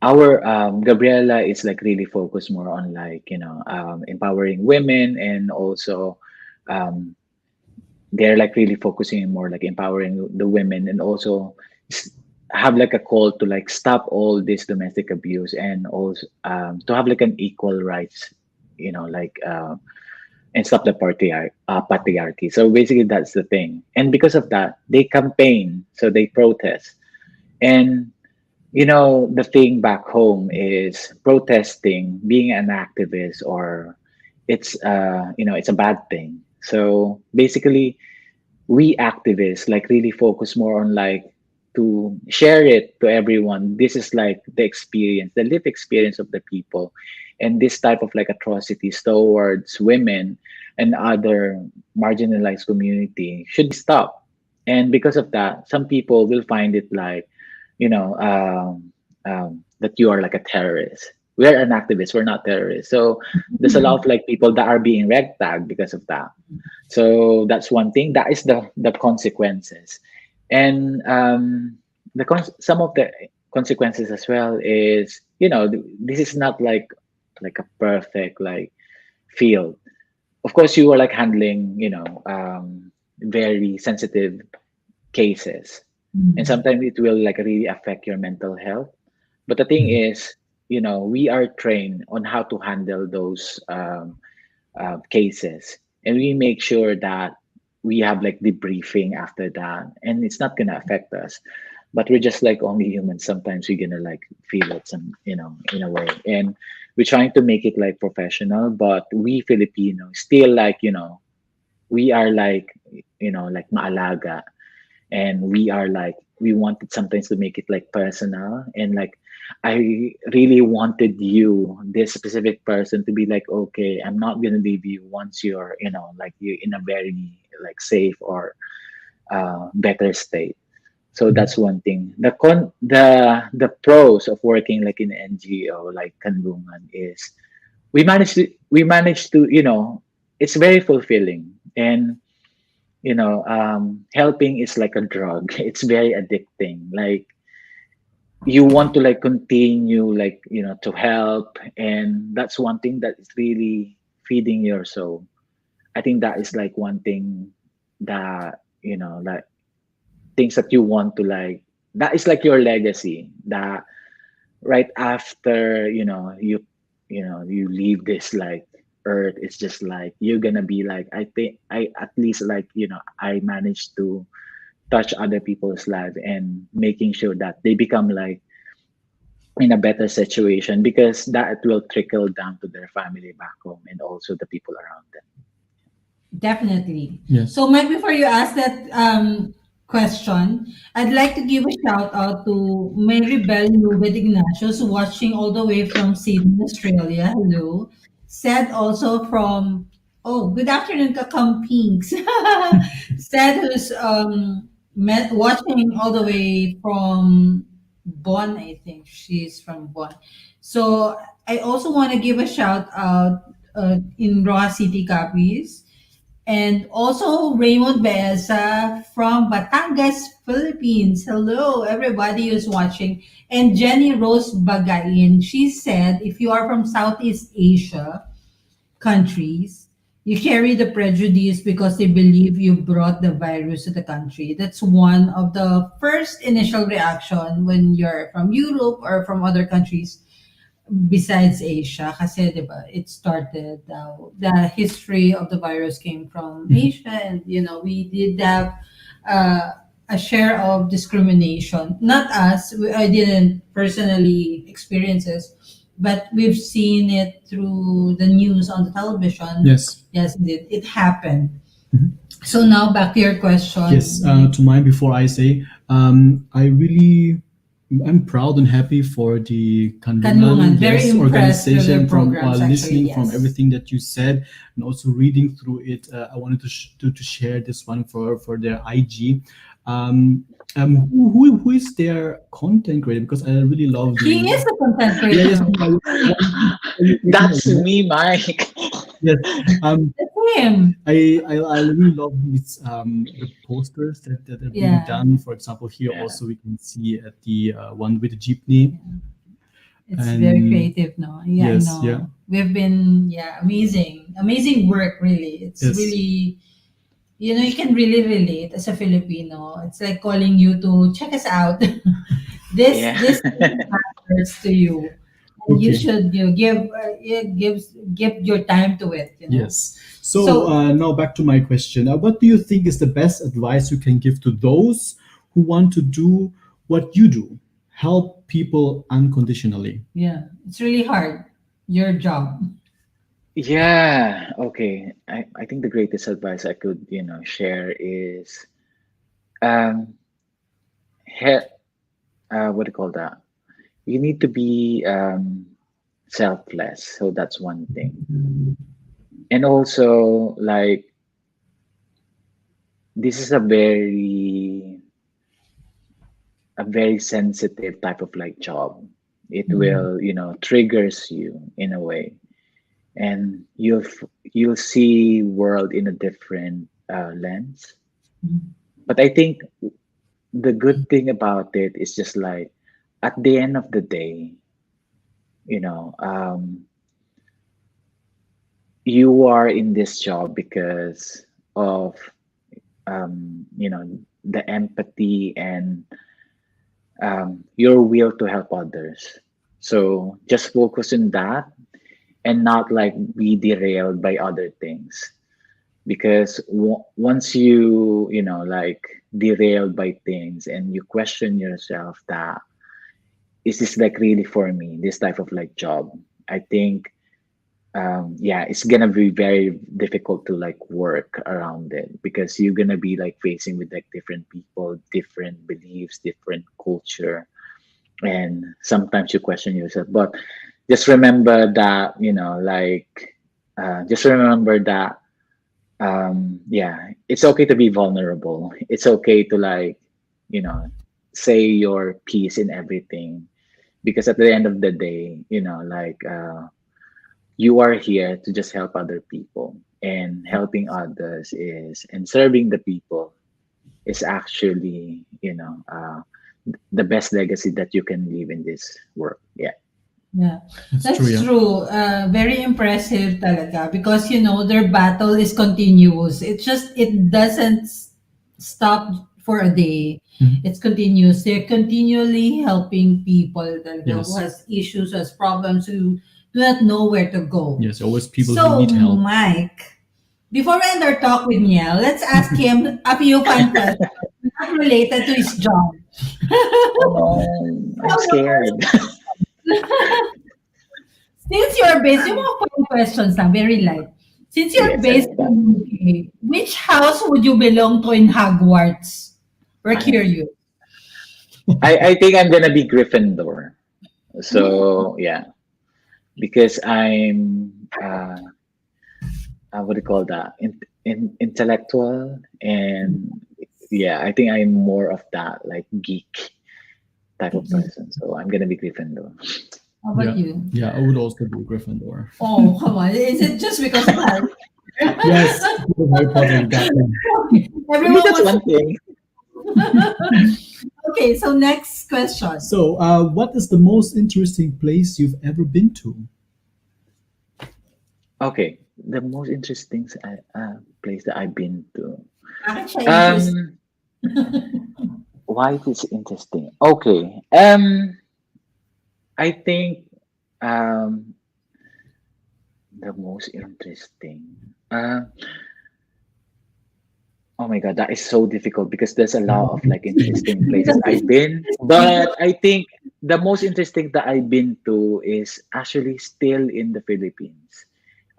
our Gabriela is like really focused more on like empowering women, and also um, they're like really focusing more like empowering the women, and also s- have like a call to like stop all this domestic abuse, and also to have like an equal rights, like and stop the patriarchy. So basically that's the thing, and because of that they campaign, so they protest. And the thing back home is protesting, being an activist, or it's a bad thing. So basically, we activists like really focus more on like to share it to everyone. This is like the experience, the lived experience of the people, and this type of like atrocities towards women and other marginalized community should be stopped. And because of that, some people will find it like that you are like a terrorist. We're an activist, we're not terrorists. So there's a lot of like people that are being red tagged because of that. So that's one thing. That is the consequences, and some of the consequences as well is this is not like a perfect like field. Of course, you are like handling very sensitive cases, and
Mhm.
sometimes it will like really affect your mental health. But the thing is, we are trained on how to handle those cases, and we make sure that we have like debriefing after that, and it's not gonna affect us. But we're just like only humans. Sometimes we're gonna like feel it some, in a way, and we're trying to make it like professional. But we Filipinos still like we are like like maalaga, and we are like we wanted sometimes to make it like personal, and like I really wanted you, this specific person, to be like, okay, I'm not gonna leave you once you're like you in a very like safe or better state. So
Mhm.
that's one thing. The pros of working like in NGO like Kanlungan is we managed to it's very fulfilling. And helping is like a drug. It's very addicting. Like you want to like continue like to help, and that's one thing that is really feeding your soul. I think that is like one thing that like things that you want to like, that is like your legacy, that right after you leave this like earth, it's just like you're gonna be like, I think I at least like I managed to touch other people's lives and making sure that they become like in a better situation, because that will trickle down to their family back home and also the people around them.
Definitely.
Yes.
So, Mike, before you ask that question, I'd like to give a shout out to Mary Bell Nubed Ignatius, watching all the way from Sydney, Australia. Hello. Said also from, oh, good afternoon, Kakam Pinks. Said who's watching all the way from Bonn, I think. She's from Bonn. So, I also want to give a shout out in Roa City Capiz. And also Raymond Beeza from Batangas, Philippines. Hello, everybody who's watching. And Jenny Rose Bagain, she said, if you are from Southeast Asia countries, you carry the prejudice because they believe you brought the virus to the country. That's one of the first initial reaction when you're from Europe or from other countries besides Asia, kasi 'di ba, it started the history of the virus came from Asia, and we did have a share of discrimination. Not us, I didn't personally experience this, but we've seen it through the news on the television.
Yes.
Yes, it happened. So now back to your question.
Yes, to mine before I say, I'm proud and happy for the
Kanlungan. Very impressed with their
organization from
programs,
listening
actually,
from
yes.
everything that you said and also reading through it. I wanted to share this one for their IG. Who is their content creator? Because I really love the.
He is a content
Yeah,
creator.
yes,
That's me, Mike.
yes.
That's him.
I really love these the posters that are being
Yeah.
done. For example, here
Yeah.
also we can see at the one with the jeepney.
It's
And-
very creative, no? Yeah,
Yes,
I know.
yeah.
We've been, amazing work, really. It's
Yes.
really, you can really relate as a Filipino. It's like calling you to check us out. this
Yeah.
this matters to you. And you
Okay.
should give your time to it.
Yes. So,
So-
now back to my question. What do you think is the best advice you can give to those who want to do what you do? Help people unconditionally.
Yeah, it's really hard. Your job.
Yeah. Okay. I think the greatest advice I could, share is, um, what do you call that? You need to be selfless. So that's one thing. And also, like, this is a very sensitive type of like job. It will, triggers you in a way, and you'll see world in a different lens. But I think the good thing about it is just like at the end of the day, you are in this job because of the empathy and your will to help others. So just focus on that and not like be derailed by other things, because once you like derailed by things and you question yourself that is this like really for me, this type of like job, I think it's gonna be very difficult to like work around it, because you're gonna be like facing with like different people, different beliefs, different culture, and sometimes you question yourself. But just remember that just remember that it's okay to be vulnerable. It's okay to like say your piece in everything, because at the end of the day, you are here to just help other people, and helping others and serving the people is actually the best legacy that you can leave in this world. Yeah.
Yeah, that's
true, yeah.
true. Very impressive talaga, because their battle is continuous. It doesn't stop for a day. It's continuous. They're continually helping people talaga
Yes.
who has issues, who has problems, who do not know where to go.
Yes, always people
So,
who need help.
Mike, before we end our talk with Niel, let's ask him a few fun questions not related to his job.
I'm scared.
Since you're based, yung mga fun questions lang, very light. Since you're
Yes,
based
I
in UK, which house would you belong to in Hogwarts? We're curious.
I think I'm gonna be Gryffindor. So yeah, because I'm what do you call that? Intellectual, and yeah, I think I'm more of that like geek type of person. So I'm gonna be Gryffindor.
How
Yeah.
about you?
Yeah, I would also do Gryffindor.
Oh, come on. Is it just because of Harry?
Yes, Harry Potter, you got them.
Maybe
Everyone
that's
wants.
one thing.
Okay, so next question.
So, what is the most interesting place you've ever been to?
Okay, the most interesting place that I've been to.
Bakit siya interest?
Um, why it is interesting? Okay. I think um the most interesting. Oh my God, that is so difficult because there's a lot of like interesting places I've been. But I think the most interesting that I've been to is actually still in the Philippines.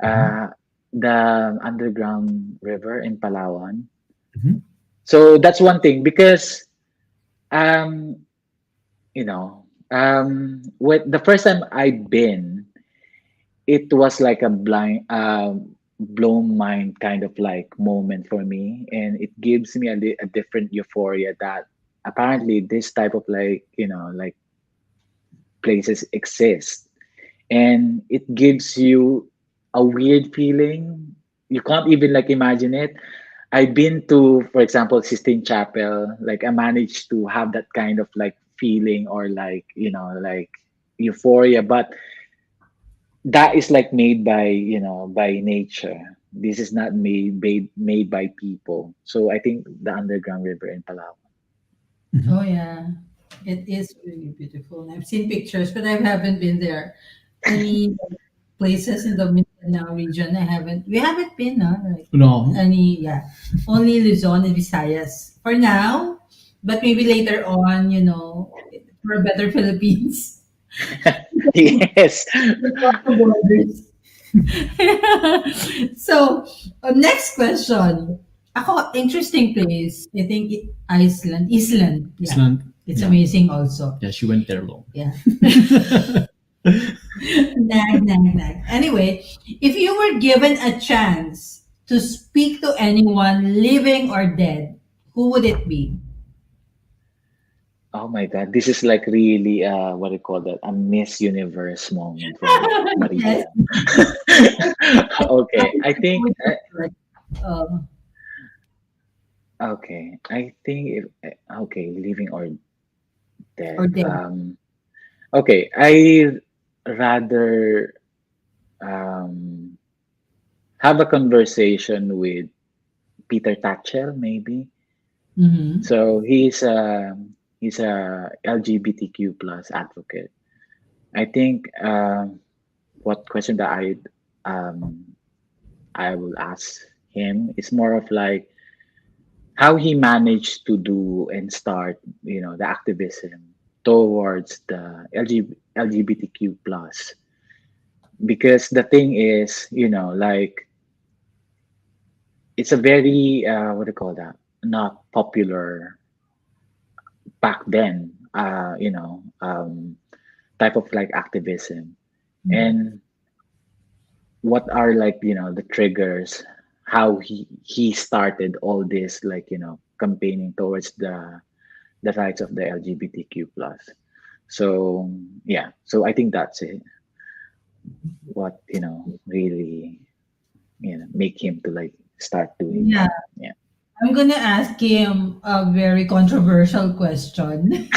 Mhm.
Uh, the underground river in Palawan.
Mhm.
So that's one thing because um, you know, with the first time I've been, it was like a blind blown mind kind of like moment for me, and it gives me a different euphoria that apparently this type of like like places exist, and it gives you a weird feeling. You can't even like imagine it. I've been to, for example, Sistine Chapel. Like I managed to have that kind of like feeling or like like euphoria, but that is like made by by nature. This is not made by people. So I think the underground river in Palawan.
Oh yeah, it is really beautiful. I've seen pictures, but I haven't been there. Any places in the Mindanao region, I haven't. We haven't been, no? Like
No.
any, yeah, only Luzon and Visayas for now. But maybe later on, for a better Philippines,
Yes.
across the borders. So, next question. Ako, interesting place. I think Iceland. Iceland. Yeah.
Iceland.
It's
Yeah.
amazing also.
Yeah, she went there long.
Yeah. Nag, nag, nag. Anyway, if you were given a chance to speak to anyone, living or dead, who would it be?
Oh my God, this is like really what do you call that? A Miss Universe moment for me,
Yes.
Maria. Okay, I think
Uh,
okay, I think if okay, living or
or
dead.
dead.
Okay, I rather um have a conversation with Peter Tatchell, maybe.
Mm-hmm.
So he's a LGBTQ plus advocate. I think what question that um I will ask him is more of like how he managed to do and start the activism towards the LGBTQ plus, because the thing is like it's a very what do you call that, not popular back then, type of like activism. And what are like the triggers, how he started all this like campaigning towards the rights of the LGBTQ plus. So yeah, so I think that's it, what really make him to like start doing
Yeah.
that. Yeah.
I'm gonna ask him a very controversial question.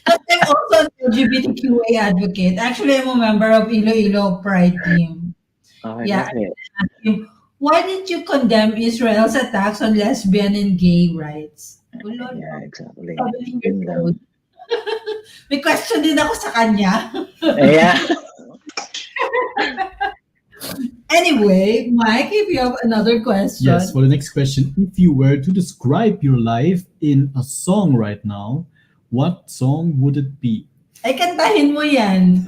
Because I'm also an LGBTQA advocate. Actually, I'm a member of Iloilo Pride Team.
Oh, I
Yeah,
love it.
him, why did you condemn Israel's attacks on lesbian and gay rights? Oh, Lord,
Yeah, exactly.
7 years
Yun lang.
old. May question din ako sa kanya.
Yeah.
Anyway, Mike, if you have another question.
Yes, for the next question, if you were to describe your life in a song right now, what song would it be?
Ay, kantahin mo yan.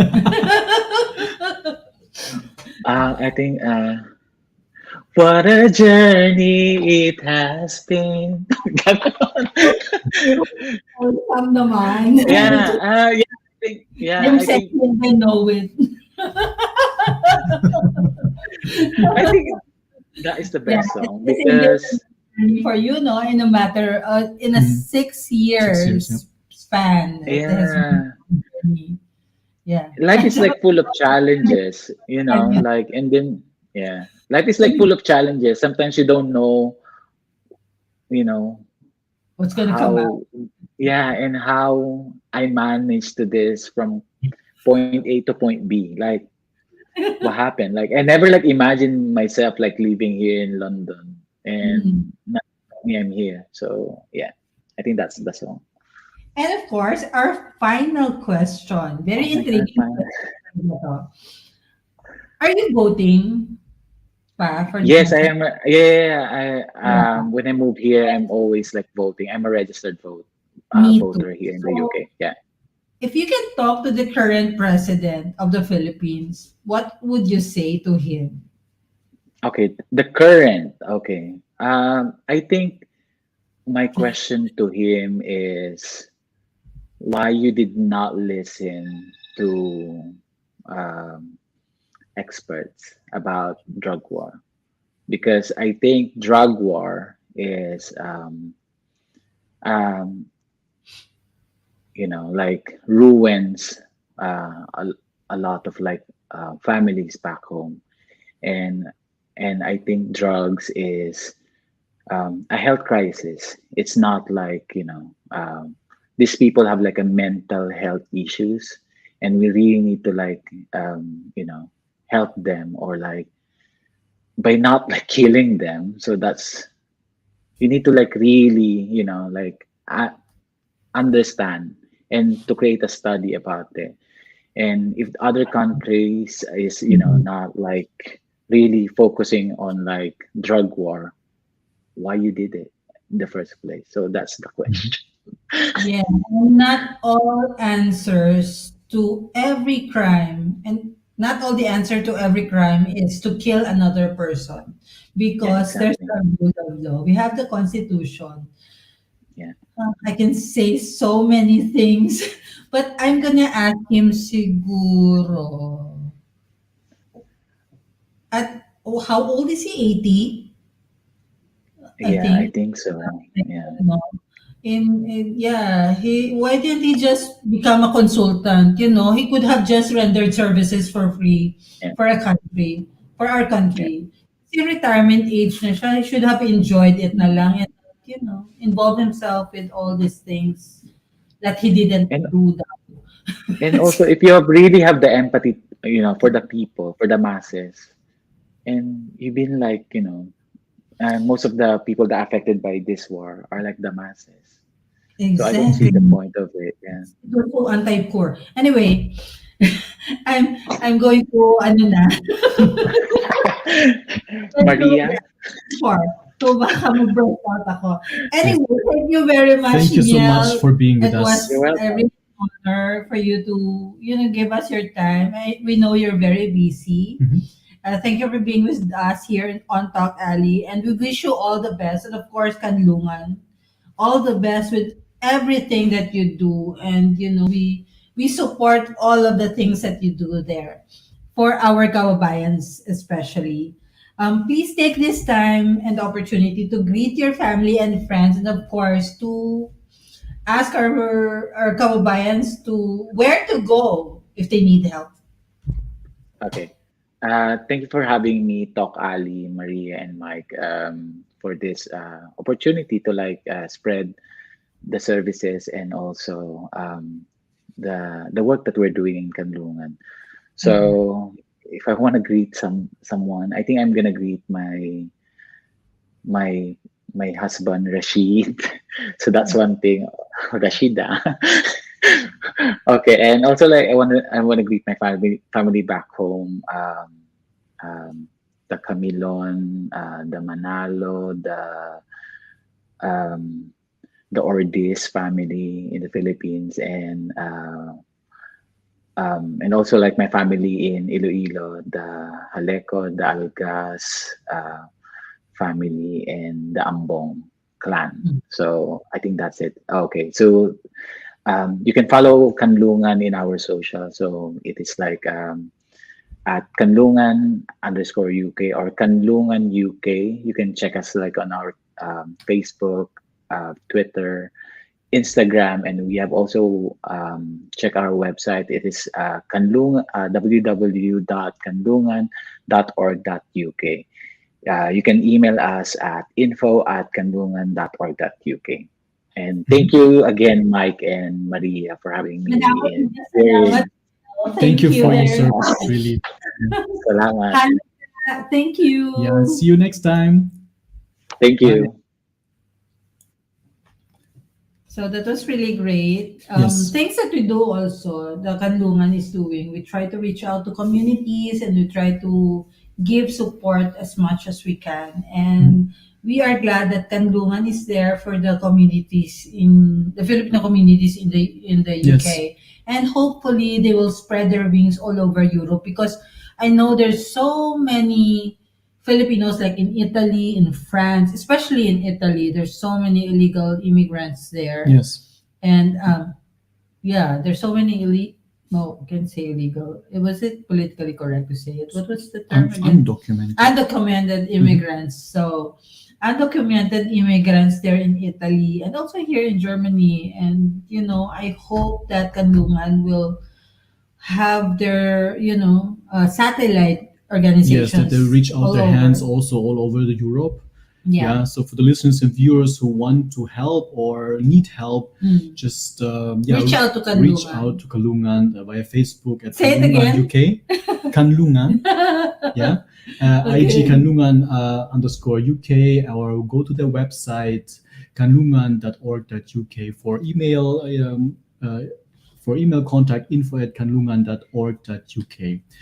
I think what a journey it has been. Ganon.
Wholesome naman.
Yeah,
I'm
I think
sexy and I know it.
I think that is the
Yeah,
best song
I think there's
because
a journey for you, no, in a matter, in a
Mm.
6
6 years,
years
yeah.
span. It has been
yeah,
a journey. Yeah.
life is like full of challenges,
And
like, and then, yeah, life is like full of challenges. Sometimes you don't know, you know,
what's going to come out?
how, yeah, and how I managed to this from point A to point B. Like, what happened? Like, I never like imagined myself like living here in London, and
Mm.
now I'm here. So yeah, I think that's the song.
And of course, our final question,
Oh
very
my God,
intriguing
fine.
question ito. Are you voting pa for
Yes, I
this?
am. Yeah,
Yeah,
when I move here, I'm always like voting. I'm a registered
me too.
voter here in the
So,
UK. Yeah.
if you can talk to the current president of the Philippines, what would you say to him?
Okay, the current. Okay. I think my question to him is why you did not listen to um, experts about drug war, because I think drug war is um, like ruins a lot of like families back home, and I think drugs is a health crisis. It's not like these people have like a mental health issues, and we really need to like help them, or like by not like killing them. So that's, you need to like really like understand and to create a study about it. And if other countries is
Mhm.
not like really focusing on like drug war, why you did it in the first place? So that's the
Mhm.
question.
Yeah, and not all answers to every crime, and not all the answer to every crime is to kill another person,
Yeah,
because there's
exactly.
a rule of law. We have the Constitution.
Yeah.
I can say so many things, but I'm gonna ask him siguro. Oh, how old is he? 80, I
Yeah, I
think.
think so. Yeah.
No. Yeah, why didn't he just become a consultant? He could have just rendered services for free
Yeah.
for a country, for our
Yeah.
country. Si retirement age na siya, he should have enjoyed it na
Mhm.
lang, and involve himself with all these things that he didn't
And
do that.
also, if you really have the empathy, for the people, for the masses, and you've been like, most of the people that are affected by this war are like the masses. So I don't see
Exactly.
the point of it. Yeah.
It was so anti-poor. Anyway, I'm going to ano na.
Maria.
Part. So baka mag-burn out ako. Anyway, thank you very much,
Thank you so much
Niel.
for being with
It was
You're
us.
a
welcome.
real honor for you to, give us your time. We know you're very busy.
Mhm.
Thank you for being with us here on Talk Alley, and we wish you all the best. And of course, Kanlungan, all the best with everything that you do. And we support all of the things that you do there for our kababayans especially. Please take this time and opportunity to greet your family and friends, and of course to ask our kababayans to where to go if they need help.
Okay. Thank you for having me, Talk Ali, Maria, and Mike, for this opportunity to like spread the services, and also the work that we're doing in Kanlungan.
Mhm.
So if I want to greet someone, I think I'm gonna greet my my husband Rashid. So that's one thing, Rashida. Okay, and also like I want to greet my family back home. Um, the Camilon, the Manalo, um, the Ordis family in the Philippines, and also like my family in Iloilo, the Haleco, the Algas family, and the Ambong clan. So I think that's it. Okay, so you can follow Kanlungan in our social. So it is like at Kanlungan underscore UK or Kanlungan UK. You can check us like on our Facebook, Twitter, Instagram, and we have also check our website. It is www.kanlungan.org.uk. You can email us at info@kanlungan.org.uk. And thank you again, Mike and Maria, for having me in.
Salamat.
Thank you for your
very
service,
much.
really.
Salamat.
Thank you.
Yeah, see you next time.
Thank you.
So that was really great.
Yes.
Things that we do also, the Kanlungan is doing. We try to reach out to communities and we try to give support as much as we can. And we are glad that Kanlungan is there for the communities in the Filipino communities in the UK. And hopefully they will spread their wings all over Europe, because I know there's so many Filipinos, like in Italy, in France, especially in Italy, there's so many illegal immigrants there.
Yes.
And yeah, there's so many no, I can't say illegal. Was it politically correct to say it? What was the term again?
Undocumented.
Undocumented immigrants. So undocumented immigrants there in Italy and also here in Germany. And I hope that Kanlungan will have their satellite organizations.
Yes, that they reach out
all
their
over.
hands also all over the Europe.
Yeah.
So for the listeners and viewers who want to help or need help, just
Reach out to Kanlungan.
reach out to Kanlungan via Facebook at
Say it
Kanlungan
again.
UK. Kanlungan. Yeah. IG Kanlungan _UK, or go to their website kanlungan.org.uk for email. For email contact, info@kanlungan.org.uk.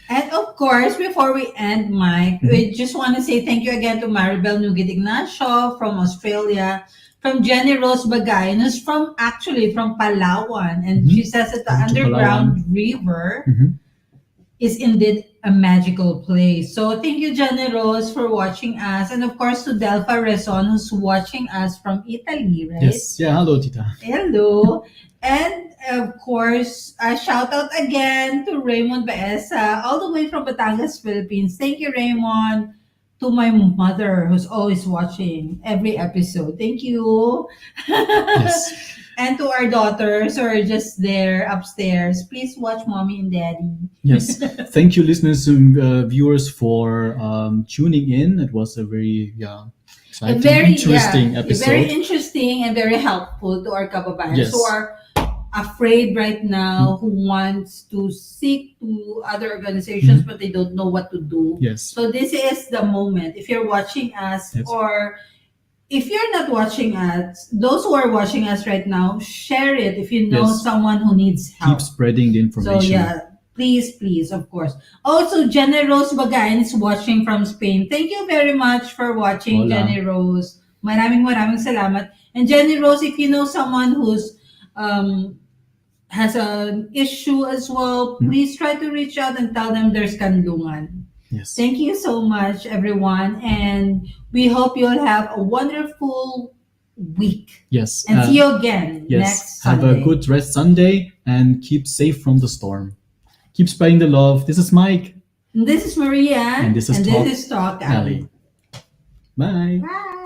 And of course, before we end, Mike, we just want to say thank you again to Maribel Nugit Ignacio from Australia, from Jenny Rose Bagayan, who's from Palawan. And she says that the underground river is indeed a magical place. So thank you, Jenny Rose, for watching us. And of course, to Delpha Rezon, who's watching us from Italy, right?
Yes. Yeah. Hello, Tita.
Hello. And of course, a shout out again to Raymond Baeza, all the way from Batangas, Philippines. Thank you, Raymond. To my mother, who's always watching every episode. Thank you.
Yes.
And to our daughters who are just there upstairs, please watch Mommy and Daddy.
Yes. Thank you, listeners and viewers, for tuning in. It was a very exciting, interesting episode.
Very interesting and very helpful to our kababayans
Yes.
who are afraid right now, who wants to seek to other organizations but they don't know what to do.
Yes.
So this is the moment. If you're watching us, or if you're not watching us, those who are watching us right now, share it if you know someone who needs help.
Keep spreading the information.
So please, of course. Also, Jenny Rose Bagayan is watching from Spain. Thank you very much for watching, Jenny Rose. Maraming salamat. And Jenny Rose, if you know someone who's has an issue as well, please try to reach out and tell them there's Kanlungan.
Yes.
Thank you so much, everyone. And we hope you'll have a wonderful week.
Yes.
And see you again next Sunday.
Have a good rest Sunday and keep safe from the storm. Keep spreading the love. This is Mike.
And this is Maria.
And this is
TalkAley.
Bye.
Bye.